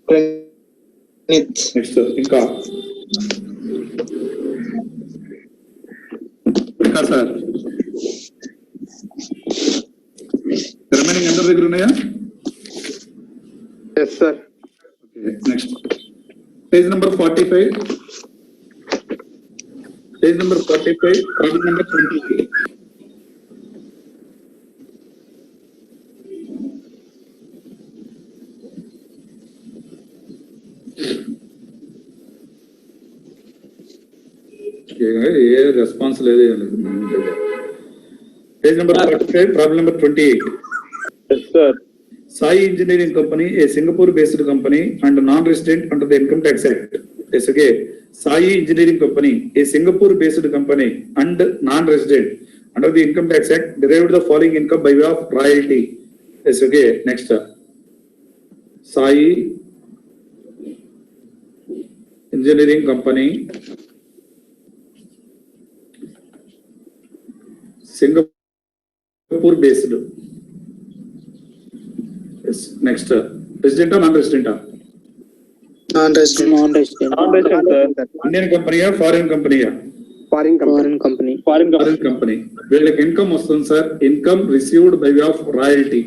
Pranit. నెక్స్ట్ ఇంకా సార్ రిమైనింగ్ అందరి దగ్గర ఉన్నాయా? Yes, sir. Okay, next page number 45. Page number 45, problem number 28. ఏ రెస్పాన్స్ లేదు. Page number 45, problem number 28. Yes, sir. Sai Engineering Company, a Singapore-based company and non-resident under the Income Tax Act. Yes, okay. Sai Engineering Company, a Singapore-based company and non-resident under the Income Tax Act, derived the following income by way of royalty. Yes, okay. Next. Sai Engineering Company, Singapore-based. Yes. Next, resident or non-resident? Non-resident. Non-resident. Non-resident, sir. Indian company or foreign company? Foreign company. Foreign company. Foreign company. Foreign company. వీళ్ళకి income వస్తుంది sir. Income received by way of royalty.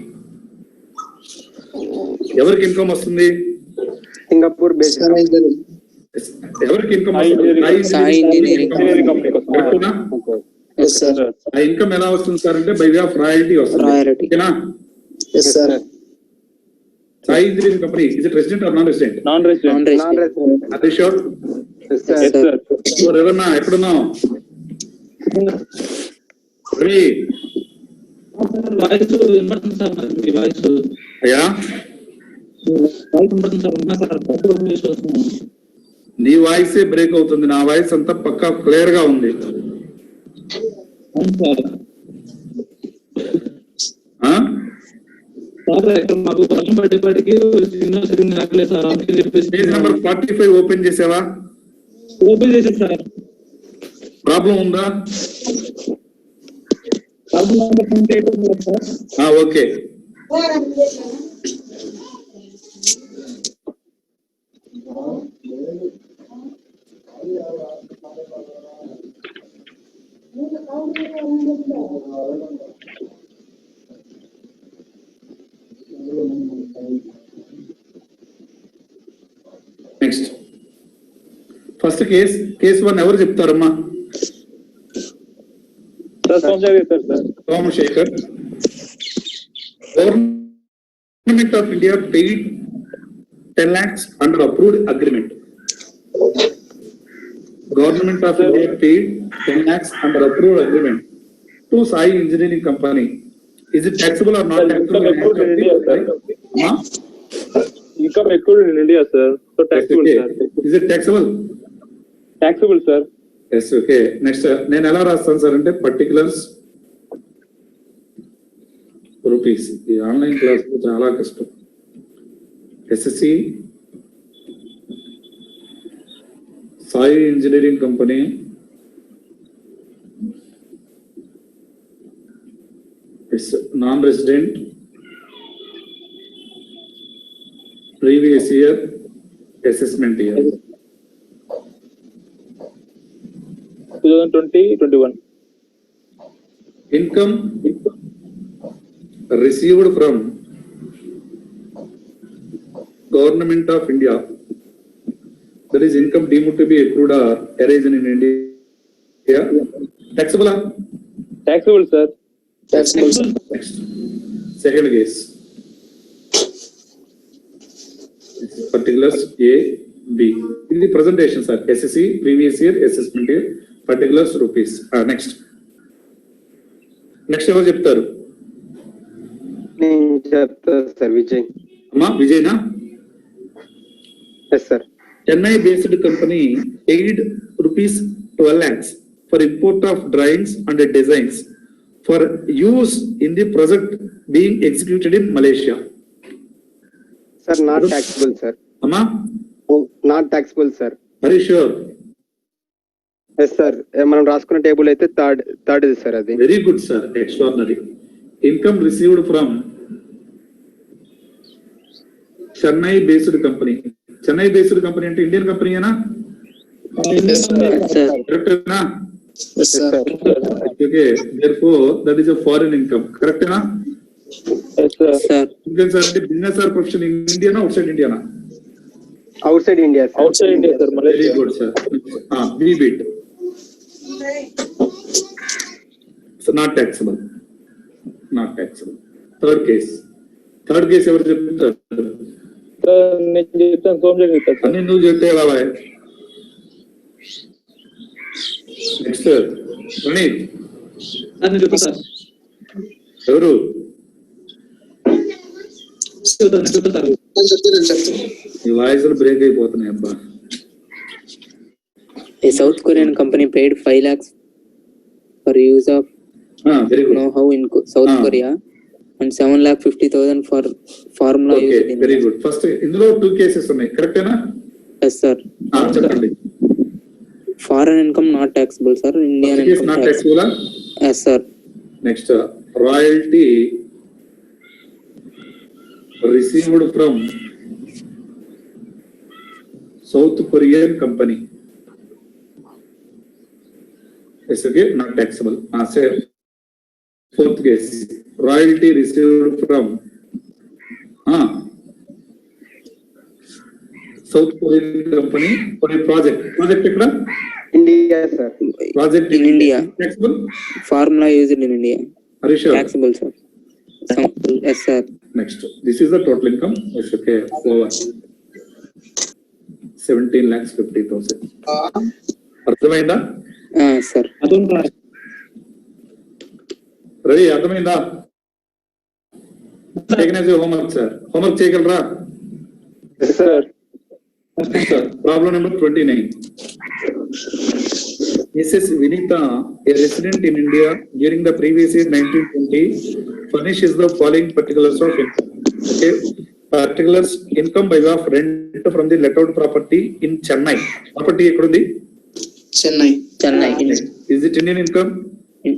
ఎవరికి income వస్తుంది? Singapore based. Sai Engineering. ఎవరికి income వస్తుంది? Sai Engineering Company. కరెక్టేనా? Yes, sir. ఆ income ఎలా వస్తుంది సార్ అంటే బై వే ఆఫ్ రాయల్టీ వస్తుంది. Royalty. ఓకేనా? Yes, sir. Sai Engineering Company, is it resident or non-resident? Non-resident. Non-resident. Non-resident. Are you sure? Yes, sir. Yes, sir. ఎవరన్నా ఎక్కడున్నావు? Ravi, voice వినపడుతుంది సార్, మీ voice అయ్యా వినపడుతుంది సార్. ఉన్నా సార్, వస్తున్నాను. నీ వాయిసే బ్రేక్ అవుతుంది, నా వాయిస్ అంతా పక్కా క్లియర్ గా ఉంది. అవును సార్. ఆ? సార్ ఇక్కడ మాకు వర్షం పడేపాటికి సిగ్నల్ సరిగ్గా రావట్లేదు సార్. అందుకని చెప్పేసి పేజ్ నెంబర్ 45 ఓపెన్ చేసావా? ఓపెన్ చేసేది సార్. ప్రాబ్లం ఉందా? ప్రాబ్లం నెంబర్ 28 ఉంది sir. Okay. Next first case 1 ఎవరు చెప్తారమ్మా? Sir, Somashekar, sir. Somashekar. Government of India paid 10 lakhs under approved agreement. Government of India paid 10 lakhs under approved agreement to Sai Engineering Company. Is it taxable or not Sir, taxable? income accrued in India, sir. Huh? Income accrued in India, sir. So taxable, Okay. sir. Is it taxable? taxable, sir. Yes okay next నేను ఎలా రాస్తాను sir అంటే particulars rupees. ఈ online class చాలా కష్టం. SSC Sai engineering company non resident previous year assessment year 2020-21. income received from government of India, that is income deemed to be accrued or arisen in India, taxable. Taxable, sir. Taxable. Next, second case, particulars A, B. In the presentation, sir, SSC previous year assessment year, particulars rupees. Next ఎవరు చెప్తారు? నేను చెప్తా sir Vijay. అమ్మా విజయ్నా? Yes sir. Chennai based company paid rupees 12 lakhs for import of drawings and designs for use in the project being executed in Malaysia. Sir not taxable sir. అమ్మా not taxable sir. are you sure? Yes sir. మనం రాసుకున్న table అయితే third ఇది sir. అది Very good sir, extraordinary. Income received from Chennai based company. Chennai based company అంటే Indian company ఏనా? Correct నా? Yes, sir. Okay therefore that is a foreign income. Correct నా? Yes, sir. sir, Indian sir అంటే business or profession in ఇండియానా outside ఇండియానా? Outside India sir. Outside India, sir. Very Malaysia. good sir. B bit. So not taxable. Not taxable. Third case ఎవరు చెప్తారు? Sir, నేను చెప్తాను, సోమజీ చెప్తాను, sir. అన్ని నువ్వు చెప్తే బాబాయ్. నెక్స్ట్ ప్రణీత్ నేను చెప్తా సార్. ఎవరు? చెప్తా సార్. ఈ వాయిస్లు బ్రేక్ అయిపోతున్నాయి అబ్బా. a South Korean company paid 5 lakhs for use of very good. know-how in South Ah. Korea and 7,50,000 for formula okay used in very good. First ఇందులో 2 కేసెస్ ఉన్నాయి కరెక్టేనా? Yes, sir. చెప్పండి. Foreign income not taxable, sir. Indian case income not tax. taxable. Yes, sir. Next royalty received from South Korean company. Yes, okay, not taxable. Say fourth case, royalty received from South Korean company for a project. Project ekkada? India sir. Project In India. Taxable? Formula used in India. Are you sure? Taxable, sir. Yes, sir. Next, this is the total income. Yes, okay, over 17,50,000. అర్థమైందా? Sir. అదొక రవి అర్థమైందా? Homework sir, homework చేయగలరా? Yes sir. Problem number 29. Mrs. Vinita, a resident in India during the previous year 1920, furnishes the following particulars of income. Okay. Particulars: income by way of rent from the let out property in Chennai. Property ekkundi? Chennai. Chennai. Is it Indian income?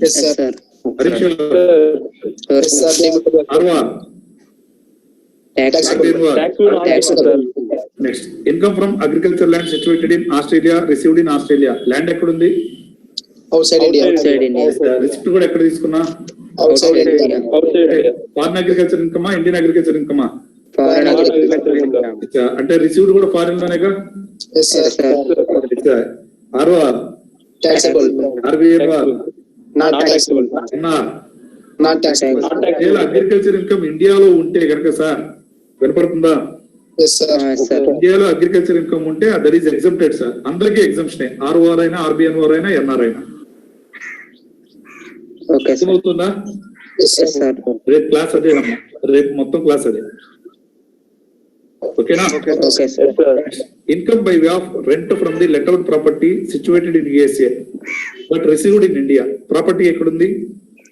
Yes, sir. Are you sure? Yes, sir. Arwa. Taxable. Taxable, not taxable, sir. Next, income from agriculture land situated in Australia, received in Australia. Land ekkundi? Outside India. Outside India. Receipt కూడా ఎక్కడ తీసుకున్నా? Outside India. Outside India. Foreign agriculture ఇన్కమా, Indian agriculture ఇన్కమా? Foreign Agriculture income. అంటే received కూడా foreign లోనేగా? Yes, sir. ROR, Taxable. RBFR, Not taxable. NR. Not taxable. Not taxable. Agriculture income ఇండియాలో ఉంటే కనుక సార్ వినపడుతుందా? Yes, sir. sir. ఇండియాలో అగ్రికల్చర్ ఇన్కమ్ ఉంటే దట్ ఈస్ ఎగ్జంప్టెడ్ సార్. అందరికీ ఎగ్జంప్షన్, ఆర్ఓఆర్ అయినా, ఆర్బిఎన్ఓఆర్ అయినా, ఎన్ఆర్ అయినా. Okay, sir. అర్థమవుతుందా? Yes, Yes, sir. sir. రేపు క్లాస్ అదే అమ్మా, రేపు మొత్తం క్లాస్ అదే. ఓకేనా? Okay, sir. Yes, sir. Income by way of rent from the let out property situated in USA, but received in India. Property ekkundi?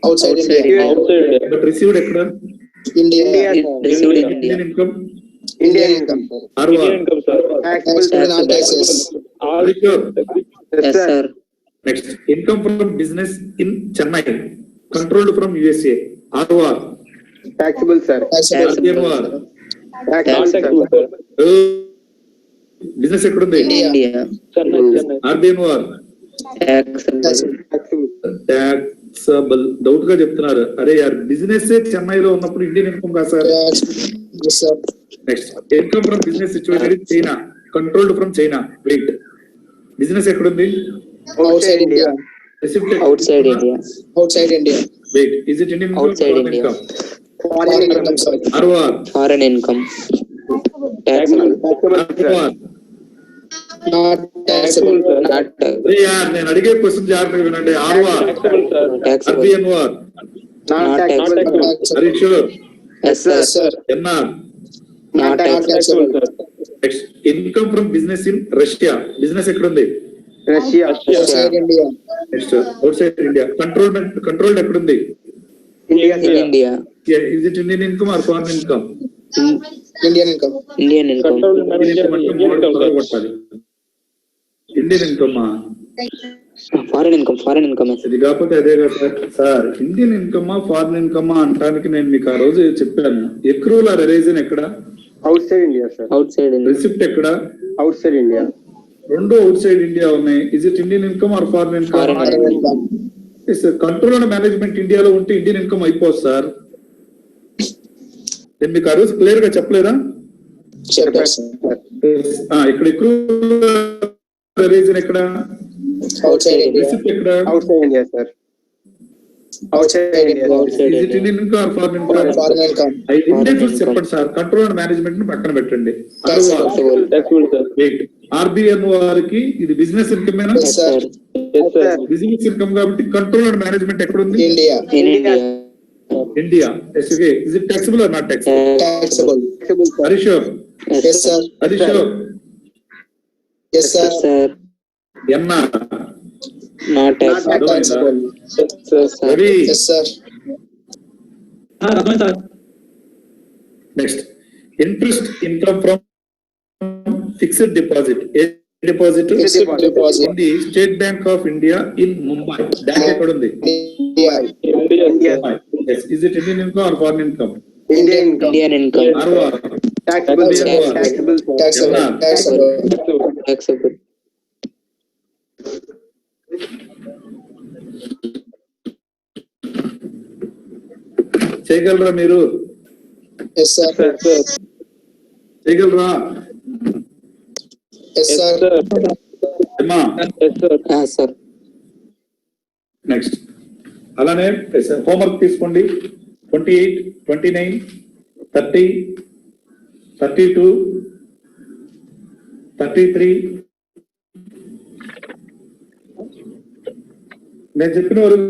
Outside India. Outside India. But received ekkada? India. Received in Indian India. income? Indian income. Arva? Indian income, sir. Taxable, Taxable sir. non-taxes. All Sure. Yes, Yes, sir. sir. Next, income from business in Chennai, controlled from USA. Arva? Taxable, sir. Taxable. RBNOR? not Taxable, sir. taxable, sir. Business ekkundi? India. Chennai, Chennai. RBNOR? Taxable. Taxable. Taxable doubt గా చెప్తున్నారు. అరే యార్ business చెన్నైలో ఉన్నప్పుడు Indian income కాదు sir. Yes, sir. Next, income from business situated in China, controlled from China. Wait, business ఎక్కడుంది? Outside India. Receipt Outside India. Outside India. Wait, is it Indian Outside India. Income? Foreign income, sir. ROR? Foreign income. Taxable. Taxable, sir. ROR? Not Taxable, taxable. sir. Not అరే యార్ నేను అడిగే question జాగ్రత్తగా వినండి. ROR? Taxable, sir. taxable. RBNOR? Not Not taxable. taxable. Taxable. Hari sure? Yes, sir. Yes, sir. NR? Not Not taxable. Taxable, sir. Next, income from business in Russia. Business ఎక్కడుంది? Russia. Outside India. Next, outside India. Controlled ఎక్కడుంది? India, In sir. India. Is it Indian income or foreign income? Indian income. Indian income. Control manager, Indian income, sir. Indian income Foreign income. Foreign income. Yes. ఇది కాకపోతే అదే కదా sir. Sir, Indian ఇన్కమా foreign ఇన్కమా అంటానికి నేను మీకు ఆ రోజు చెప్పాను. ఎక్రూల్ ఆర్ ఎరేజన్ ఎక్కడ? Outside India, sir. Outside India. Receipt ఎక్కడ? Outside India. రెండు అవుట్ సైడ్ ఇండియా ఉన్నాయి. Is it Indian income are foreign income? Foreign income. Control and management ఇండియాలో ఉంటే ఇండియన్ ఇన్కమ్ అయిపోదు సార్. నేను మీకు ఆ రోజు క్లియర్ గా చెప్పలేదా? చెప్పారు, sir. ఇక్కడ ఎక్రూల్ ఎరేజన్ ఎక్కడ? Outside India. రిసిప్ట్ ఎక్కడ? Outside India, sir. Outside India. Outside Is it India. Indian income or foreign income? Foreign income. I రెండే చూసి చెప్పండి సార్. కంట్రోల్ అండ్ మేనేజ్మెంట్ ని పక్కన పెట్టండి. Taxable. Taxable, sir. ఆర్బిఎన్ఓఆర్ కి ఇది బిజినెస్ ఇన్కమ్ ఏనా? Yes, sir. Yes, sir. Business income కాబట్టి కంట్రోల్ అండ్ మేనేజ్మెంట్ ఎక్కడ ఉంది? India. In India. India. Is it taxable or not taxable? Taxable. Taxable, sir. Are you sure? Yes, sir. Are you sure? Yes, sir. Yes, sir. ఎన్నా? Not taxable. Not taxable. Yes, sir. Ravi, Yes, sir. అర్థమైంది sir. Next, interest income from fixed deposit. A deposit? Fixed deposit. In the state bank of India in Mumbai. Bank ఎక్కడ ఉంది? India. India, India. Yes. Is it Indian income or foreign income? Indian income. Indian income. ROR? Taxable, sir. Taxable. Taxable, sir. Taxable. Yeah. Taxable. Taxable. చేయగలరా మీరు? Yes, sir. yes, sir. చేయగలరా? Yes, Yes, sir. sir. అమ్మా, Yes, sir. Yes, sir. Next అలానే homework తీసుకోండి. 28, 29, 30, 32, 33. నేను చెప్పిన వరకు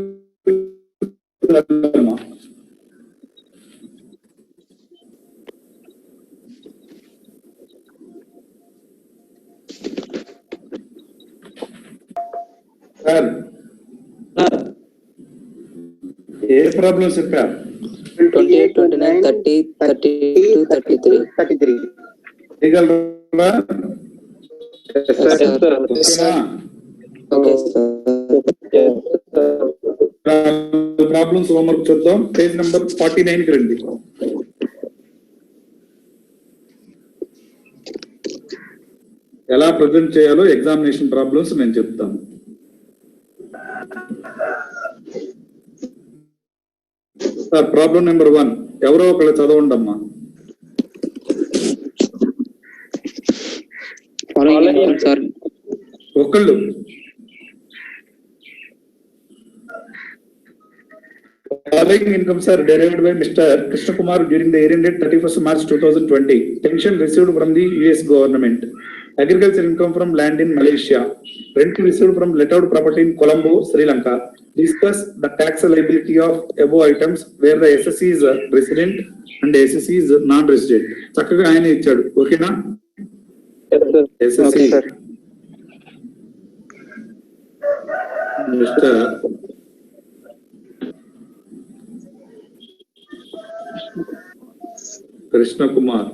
sir, ఏ problem చెప్పా? 28, 29, 30, 32, 33. 33. చేయగలరా? Yes, Yes, sir. sir. Yes, sir. Okay, sir. Yes, sir. Problems homework చూద్దాం. పేజ్ నెంబర్ 49 కి రండి. ఎలా ప్రజెంట్ చేయాలో ఎగ్జామినేషన్ ప్రాబ్లమ్స్ నేను చెప్తాను. సార్, ప్రాబ్లం నెంబర్ 1 ఎవరో ఒకళ్ళు చదవండి అమ్మా. Following incomes are ఒకళ్ళు following incomes are derived by Mr. Krishna Kumar during the year ended 31st March 2020. Pension received from the US government. Agriculture income from land in Malaysia. Rent received from let out property in Colombo, Sri Lanka. Discuss the tax liability of above items where the SSC is resident and the SSC is non-resident. చక్కగా ఆయన ఇచ్చాడు. ఓకేనా? Yes, sir. SSC. Okay, sir. Mr. Krishna Kumar.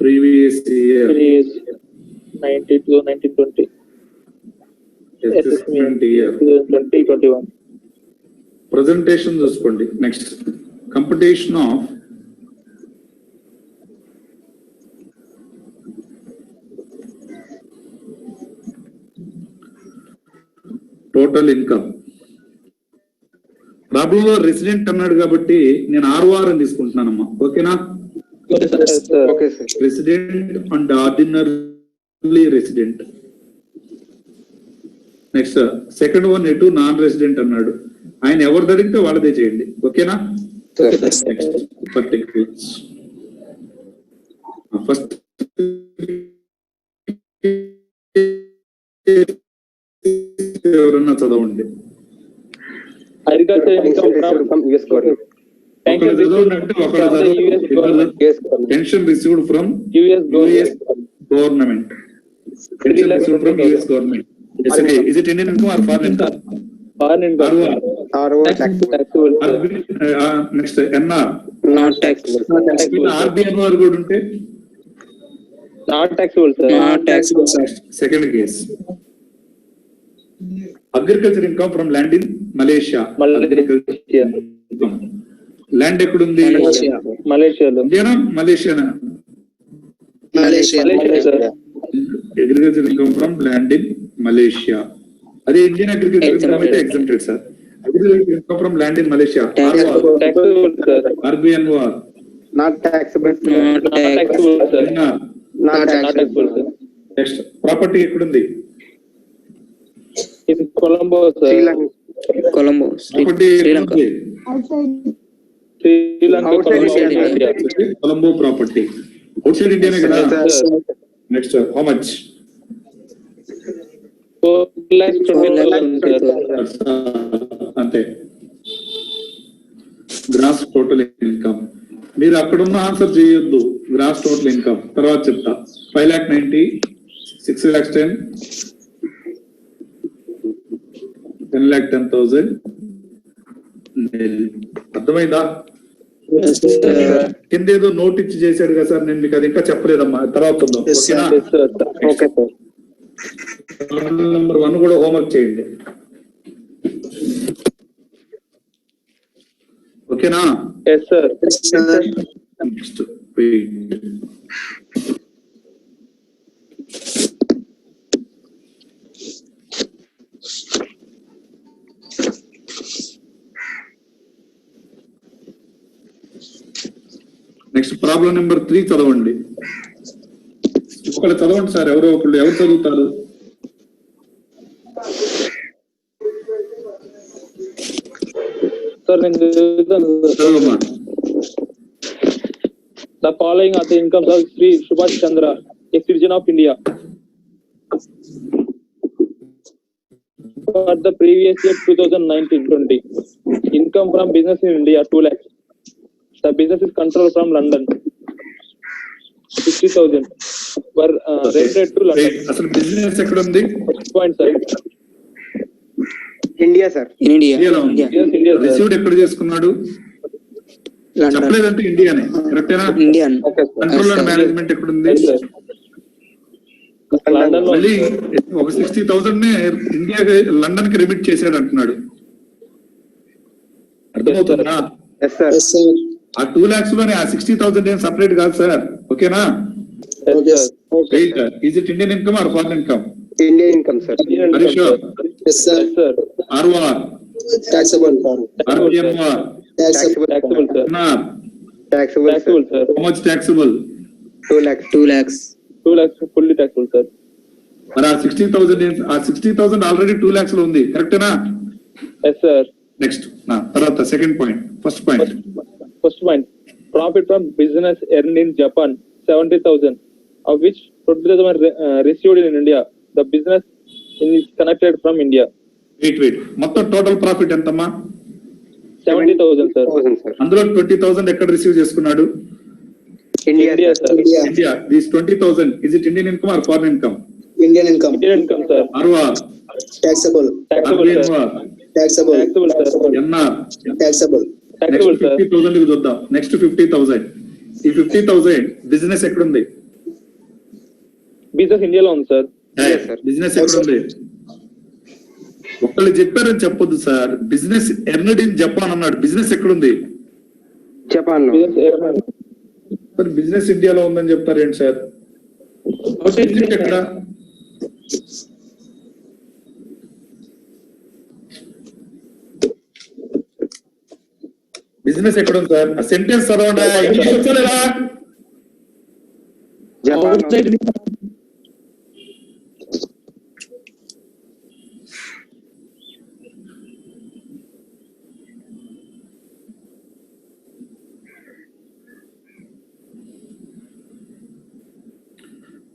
Previous year. 92, 1920. Assessment year. 2021. Presentation చూసుకోండి. Next. Computation of total income. ప్రాబ్లంలో resident అన్నాడు కాబట్టి నేను ROR అని తీసుకుంటున్నానమ్మా. ఓకేనా? Yes, sir. Okay, sir. Resident and ordinary resident. Next second one ఎటు non resident అన్నాడు. ఆయన ఎవరిది అడిగితే వాళ్ళదే చేయండి. ఓకేనా? Next particulars. ఫస్ట్ ఎవరన్నా చదవండి. Agriculture income from From US government. pension ఒకళ్ళు చదవండి అంటే ఒకళ్ళు చదవండి. US government. Pension received from US US government. government. Pension received from US government. It's okay. Is it Indian income or foreign income? Foreign income. RO taxable. Taxable. Next NR. Not taxable. RBNR కూడా ఉంటే Not taxable, sir. Not taxable. Second case. Agriculture income from land in Malaysia. Malaysia. Land ఎక్కడుంది? Malaysia లో. ఇండియానా మలేషియానా? Malaysia. Malaysia, sir. Agriculture income from land in Malaysia. అదే Indian agriculture income అయితే exempted sir. Agriculture income from land in Malaysia. Taxable, sir. RBNR. Not taxable. Not Not taxable, sir. NR. Not Not taxable. taxable, sir. Next property ఎక్కడుంది? In Colombo, sir. Sri Lanka. Colombo. Property Sri Lanka. ఎక్కడుంది? outside Sri Lanka, Outside Colombo, India. India. Colombo property outside ఇండియానే కదా? Sir. Next how much? 4,20,000, sir. అంతే. Gross total income. మీరు అక్కడ ఉన్న answer చేయొద్దు. Gross total income తర్వాత చెప్తా. 5,90,000, 6,10,000, 10,10,000. అర్థమైందా? కింద ఏదో నోట్ ఇచ్చి చేశాడు కదా సార్, నేను మీకు అది ఇంకా చెప్పలేదమ్మా. తర్వాత ఉందాం. ఓకేనా? Yes, sir. Okay, sir. Number 1 కూడా హోంవర్క్ చేయండి. ఓకేనా? Yes, sir. Next wait. Next problem number 3 చదవండి. ఒకళ్ళు చదవండి సార్. ఎవరో ఒకళ్ళు. ఎవరు చదువుతారు? Sir, నేను చదువుతాను, sir. చదవమ్మా. The following are the incomes of Sri Subhash Chandra, a citizen of India. For the previous year 2019-20, income from business in India 2 lakhs. The business is controlled from London. 60,000 were rented to London. Wait, అసలు business ఎక్కడ ఉంది? First point, sir. India, sir. In India. ఇండియాలో ఉంది. India. Yes, India, sir. Received ఎక్కడ చేసుకున్నాడు? London. చెప్పలేదంటే ఇండియానే. కరెక్టేనా? Indian. Okay, sir. Control and Yes, sir. Management ఎక్కడ ఉంది? Yes, sir. London లో మళ్ళీ ఉంది, sir. ఒక 60,000 నే ఇండియాకి లండన్ కి రిమిట్ చేశాడు అంటున్నాడు. అర్థమవుతుందా? Yes, sir. Yes, sir. ఆ 2 lakhs లోనే ఆ 60,000 ఏం సపరేట్ కాదు సార్. ఓకేనా? Yes, sir. Is it Indian income or foreign income? Indian income, sir. Indian Are you income, sure? sir. Yes, sir. Yes, sir. ROR, Taxable. RBMR, Taxable. Taxable, sir. NR, Taxable, sir. Taxable, sir. how much taxable? 2 lakhs. 2 lakhs. 2 lakhs fully taxable, sir. మరి ఆ 60,000 already 2 lakhs లో ఉంది. కరెక్టేనా? Yes, sir. Next తర్వాత second point. First point First point, profit from business earned in Japan 70,000, of which 20,000 were received in India. The business is connected from India. Wait మొత్తం total profit ఎంతమ్మా? 70,000, sir. 1,000, sir. అందులో 20,000 ఎక్కడ receive చేసుకున్నాడు? India, India, sir. sir. India, India, this 20,000, is it Indian income or foreign income? Indian income, Indian income, sir. ROR, taxable, Taxable, RBNR, sir. taxable, Taxable, sir. NR. taxable, next Taxable, sir. 50,000 కి చూద్దాం. Next 50,000. ఈ 50,000 business ఎక్కడుంది? Business India లో ఉంది, sir. Yes, sir. Business ఎక్కడుంది? ఒకళ్ళు చెప్పారని చెప్పొద్దు sir. Business earned in Japan అన్నాడు. బిజినెస్ ఎక్కడుంది? జపాన్ లో. Business, మరి బిజినెస్ ఇండియాలో ఉందని చెప్తారు ఏంటి సార్? outside బిజినెస్ India, ఎక్కడ? బిజినెస్ ఎక్కడ ఉంది సార్? ఆ సెంటెన్స్ చదవండి. ఇంగ్లీష్ వచ్చలేదా? జపాన్ లో. outside India.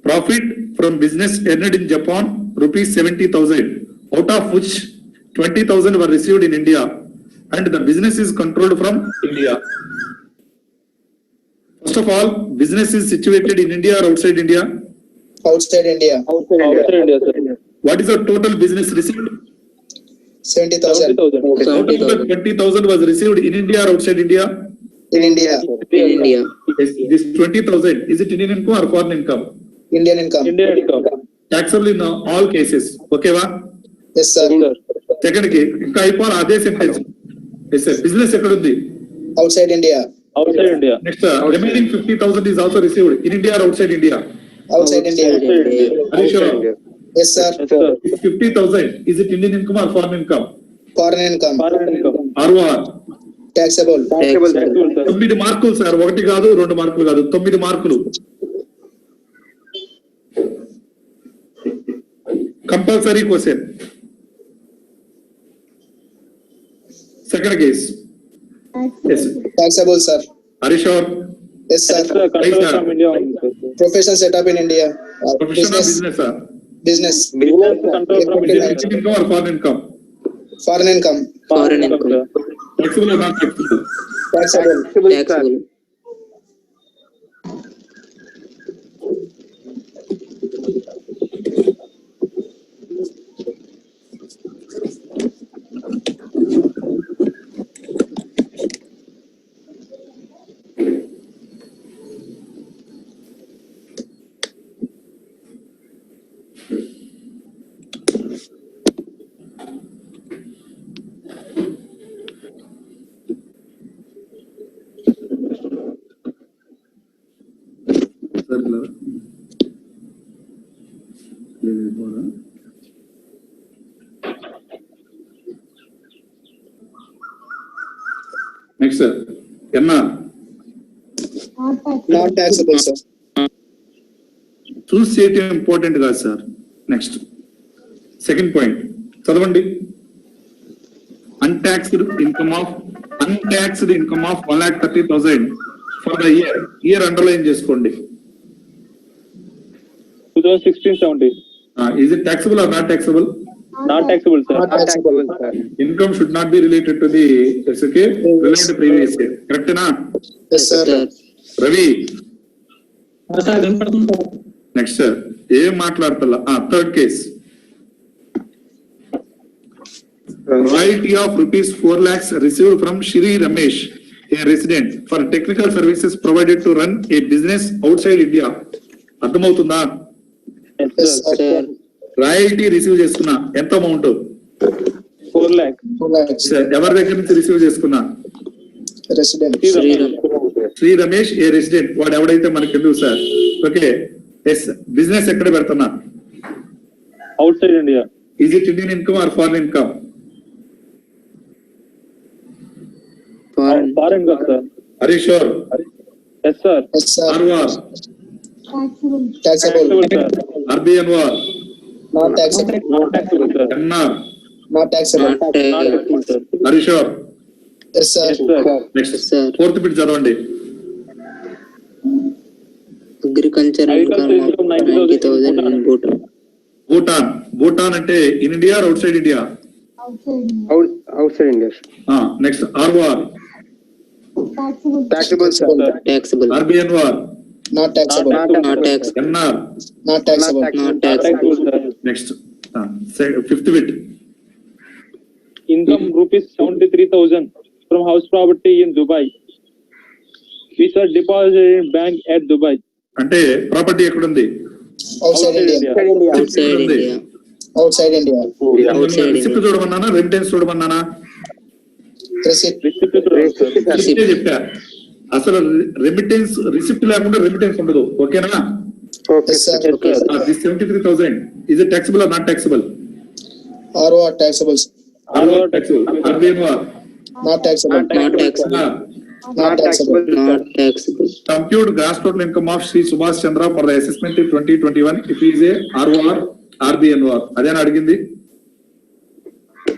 Profit from business earned in Japan, rupees 70,000, out of which 20,000 were received in India, and the business is controlled from India. First of all, business is situated in India or outside India? outside India, outside India, sir. What is the total business received? 70,000, 70,000. Out of the 20,000 was received in India or outside India? in India, In India. Yes, this 20,000, is it Indian income or foreign income? Indian income, Indian income. Taxable in all cases. Okay, va? yes sir, Sir. Second కి ఇంకా అయిపోవాలి అదే sentence. Yes, sir. Business ఎక్కడ ఉంది? outside India, Outside India. Next, remaining 50,000 is also received in India or outside India? outside India, Outside India. Are you sure? India. yes sir, Yes, sir. This 50,000, is it Indian income or foreign income? foreign income, Foreign income. ROR. taxable, Taxable, sir. Taxable, sir. 9 మార్కులు sir, 1 కాదు 2 మార్కులు కాదు, 9 మార్కులు. Compulsory question. Second case. Yes. taxable sir, Are you sure? yes sir, Sir, control from India ఉంది, sir. profession set up in India, Professional business, business sir. business, Business control from Is India. it Indian income or foreign income? foreign income, Foreign income. sir. Taxable or not taxable? taxable, Taxable. Sir, hello. Next, sir. Enna, not taxable sir, choose చేయటం important కాదు sir. Next second point చదవండి. Untaxed income of 1,30,000 for the year underline చేసుకోండి. 2016-17. Is it taxable or not taxable? Not taxable, sir. not taxable, sir. Income should not be related to the SK relevant previous year. Correct na? yes sir, Ravi, sir కనపడుతుంది sir. next sir. ఏం మాట్లాడతల్లా? Third case. Royalty of rupees 4 lakhs received from Shri Ramesh, a resident, for technical services provided to run a business outside India. అర్థమవుతుందా? Yes, yes sir. sir, Sir. Royalty receive చేసుకున్నా ఎంత amount? 4 lakhs. 2 lakhs, ఎవరి దగ్గర నుంచి receive చేసుకున్నా? resident, Sriram. Shri Ramesh a resident, వాడు ఎవడైతే మనకి ఎందుకు సార్? Okay, yes. బిజినెస్ ఎక్కడ పెడుతున్నా? Outside India. Is it Indian income or foreign income? Foreign. Foreign income, sir. Are you sure? Yes, sir. yes sir, RR, taxable, taxable, Taxable, sir. RBNR, not taxable, Not taxable, sir. NR, not taxable, Not Not taxable. taxable, sir. Are you sure? yes sir, Yes, sir. Next Yes, sir. Fourth bit చదవండి. Agriculture Agriculture income income of 90,000 90,000 in Bhutan. Bhutan అంటే in India or outside India? outside India, Outside India. Next ROR, taxable, Taxable, sir. Taxable. RBNR, Not taxable. Not tax. NR. Not taxable. Not tax. Taxable, sir. Next. Fifth bit. Income rupees 73,000 from house property in Dubai, which are deposited in bank at Dubai. అంటే ప్రాపర్టీ ఎక్కడుంది? Outside India. Outside India. Outside India. Outside receipt India. చూడమన్నానా remittance చూడమన్నానా? Receipt. Receipt to the sir. రిసిప్టే చెప్పా. అసలు remittance receipt లేకుండా remittance ఉండదు. ఓకేనా? Yes, sir. Okay, sir. This 73,000 is it taxable or not taxable? ROR taxable. Sir. ROR taxable. RBNOR. Not taxable. Not taxable. Not taxable. Not taxable. Compute gross total income of Sri Subhash Chandra for the assessment in 2021 if he is a ROR, RBNOR. అదేనా అడిగింది?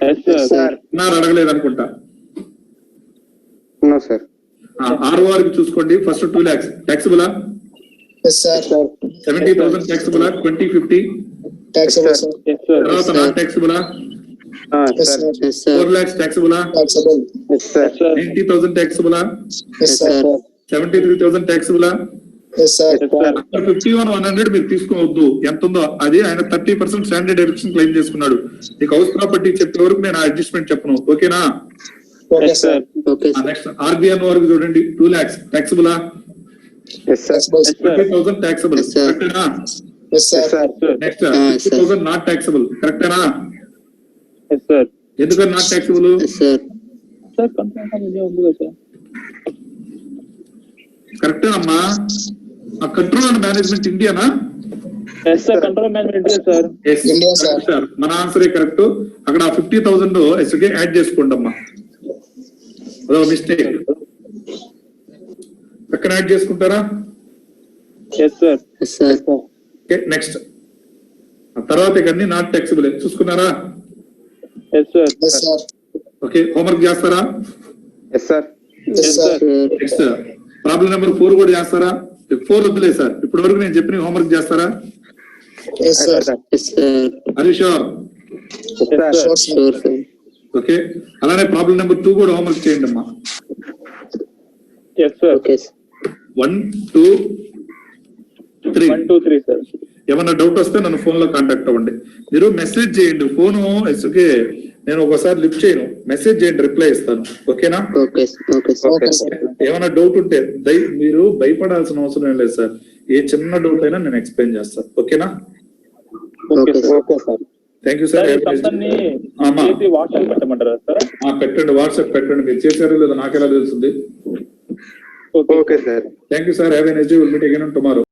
Yes, sir. అన్నారు అడగలేదు అనుకుంటా. No sir. ROR కి చూసుకోండి first 2 lakhs taxable. Yes, sir. 70,000 taxable 2050. Taxable, sir. Yes, sir. తర్వాత sir. Not taxable Yes, sir. Yes, sir. 4 lakhs taxable Taxable. Yes sir. Yes, sir. 90,000 taxable Yes, Yes, sir. sir. 73,000 taxable. Yes, sir. Yes, sir. 51,100 మీరు తీసుకోవద్దు. ఎంత ఉందో అది ఆయన 30% standard direction claim చేసుకున్నాడు. నీకు house property చెప్పే వరకు నేను అడ్జస్ట్మెంట్ చెప్పను. ఓకేనా? Okay, Yes, sir. sir. Okay, sir. Next RBN వరకు చూడండి 2 lakhs taxable. Yes sir. Taxable, sir. 20,000 taxable. Yes, sir. కరెక్టేనా? Yes, sir. Yes sir. Sir. Next Yes, sir. 50,000 not taxable. కరెక్టేనా? Yes, sir. ఎందుకని not taxable? Yes, sir. Sir, confirm ఇదే ఉంది కదా sir. కరెక్టేనమ్మా? ఆ control and management Indiana? Yes, sir. Control management is sir. Yes, India, sir. correct, sir. మన ఆన్సరే correct. అక్కడ 50,000 SK add చేసుకోండి అమ్మా. అదో మిస్టేక్. పక్కన యాడ్ చేసుకుంటారా? Yes, sir. Yes, sir. Okay next. ఆ తర్వాత ఇవన్నీ నాట్ taxable చూసుకున్నారా? Yes, sir. Yes, sir. Okay homework చేస్తారా? Yes sir. Yes, sir. Next problem number 4 కూడా చేస్తారా? 4 వద్దులే సార్. ఇప్పటి వరకు నేను చెప్పిన హోంవర్క్ చేస్తారా? Yes, sir. Yes, sir. Harish sure? Yes, sir. Sure, sir. Sure, sir. Okay అలానే ప్రాబ్లం నెంబర్ 2 కూడా హోంవర్క్ చేయండి అమ్మా. Yes, sir. Okay, sir. 1, 2, 3. 1, 2, 3, sir. ఏమన్నా డౌట్ వస్తే నన్ను ఫోన్ లో కాంటాక్ట్ అవ్వండి. మీరు మెసేజ్ చేయండి. ఫోను ఓకే నేను ఒకసారి లిఫ్ట్ చేయను. మెసేజ్ చేయండి, రిప్లై ఇస్తాను. ఓకేనా? Okay, sir. Okay, sir. Okay, sir. ఏమైనా డౌట్ ఉంటే మీరు భయపడాల్సిన అవసరం ఏం లేదు సార్. ఏ చిన్న డౌట్ అయినా నేను ఎక్స్ప్లెయిన్ చేస్తాను. ఓకేనా? Okay, sir. Okay sir. Thank you Sir, sir. ఈ సంస్థని అమ్మా. చేసి వాట్సాప్ పెట్టమంటారా సార్? పెట్టండి, వాట్సాప్ పెట్టండి. మీరు చేశారో లేదో నాకెలా తెలుస్తుంది? Okay. Okay sir. Thank you sir. Have a nice day. Will meet again tomorrow.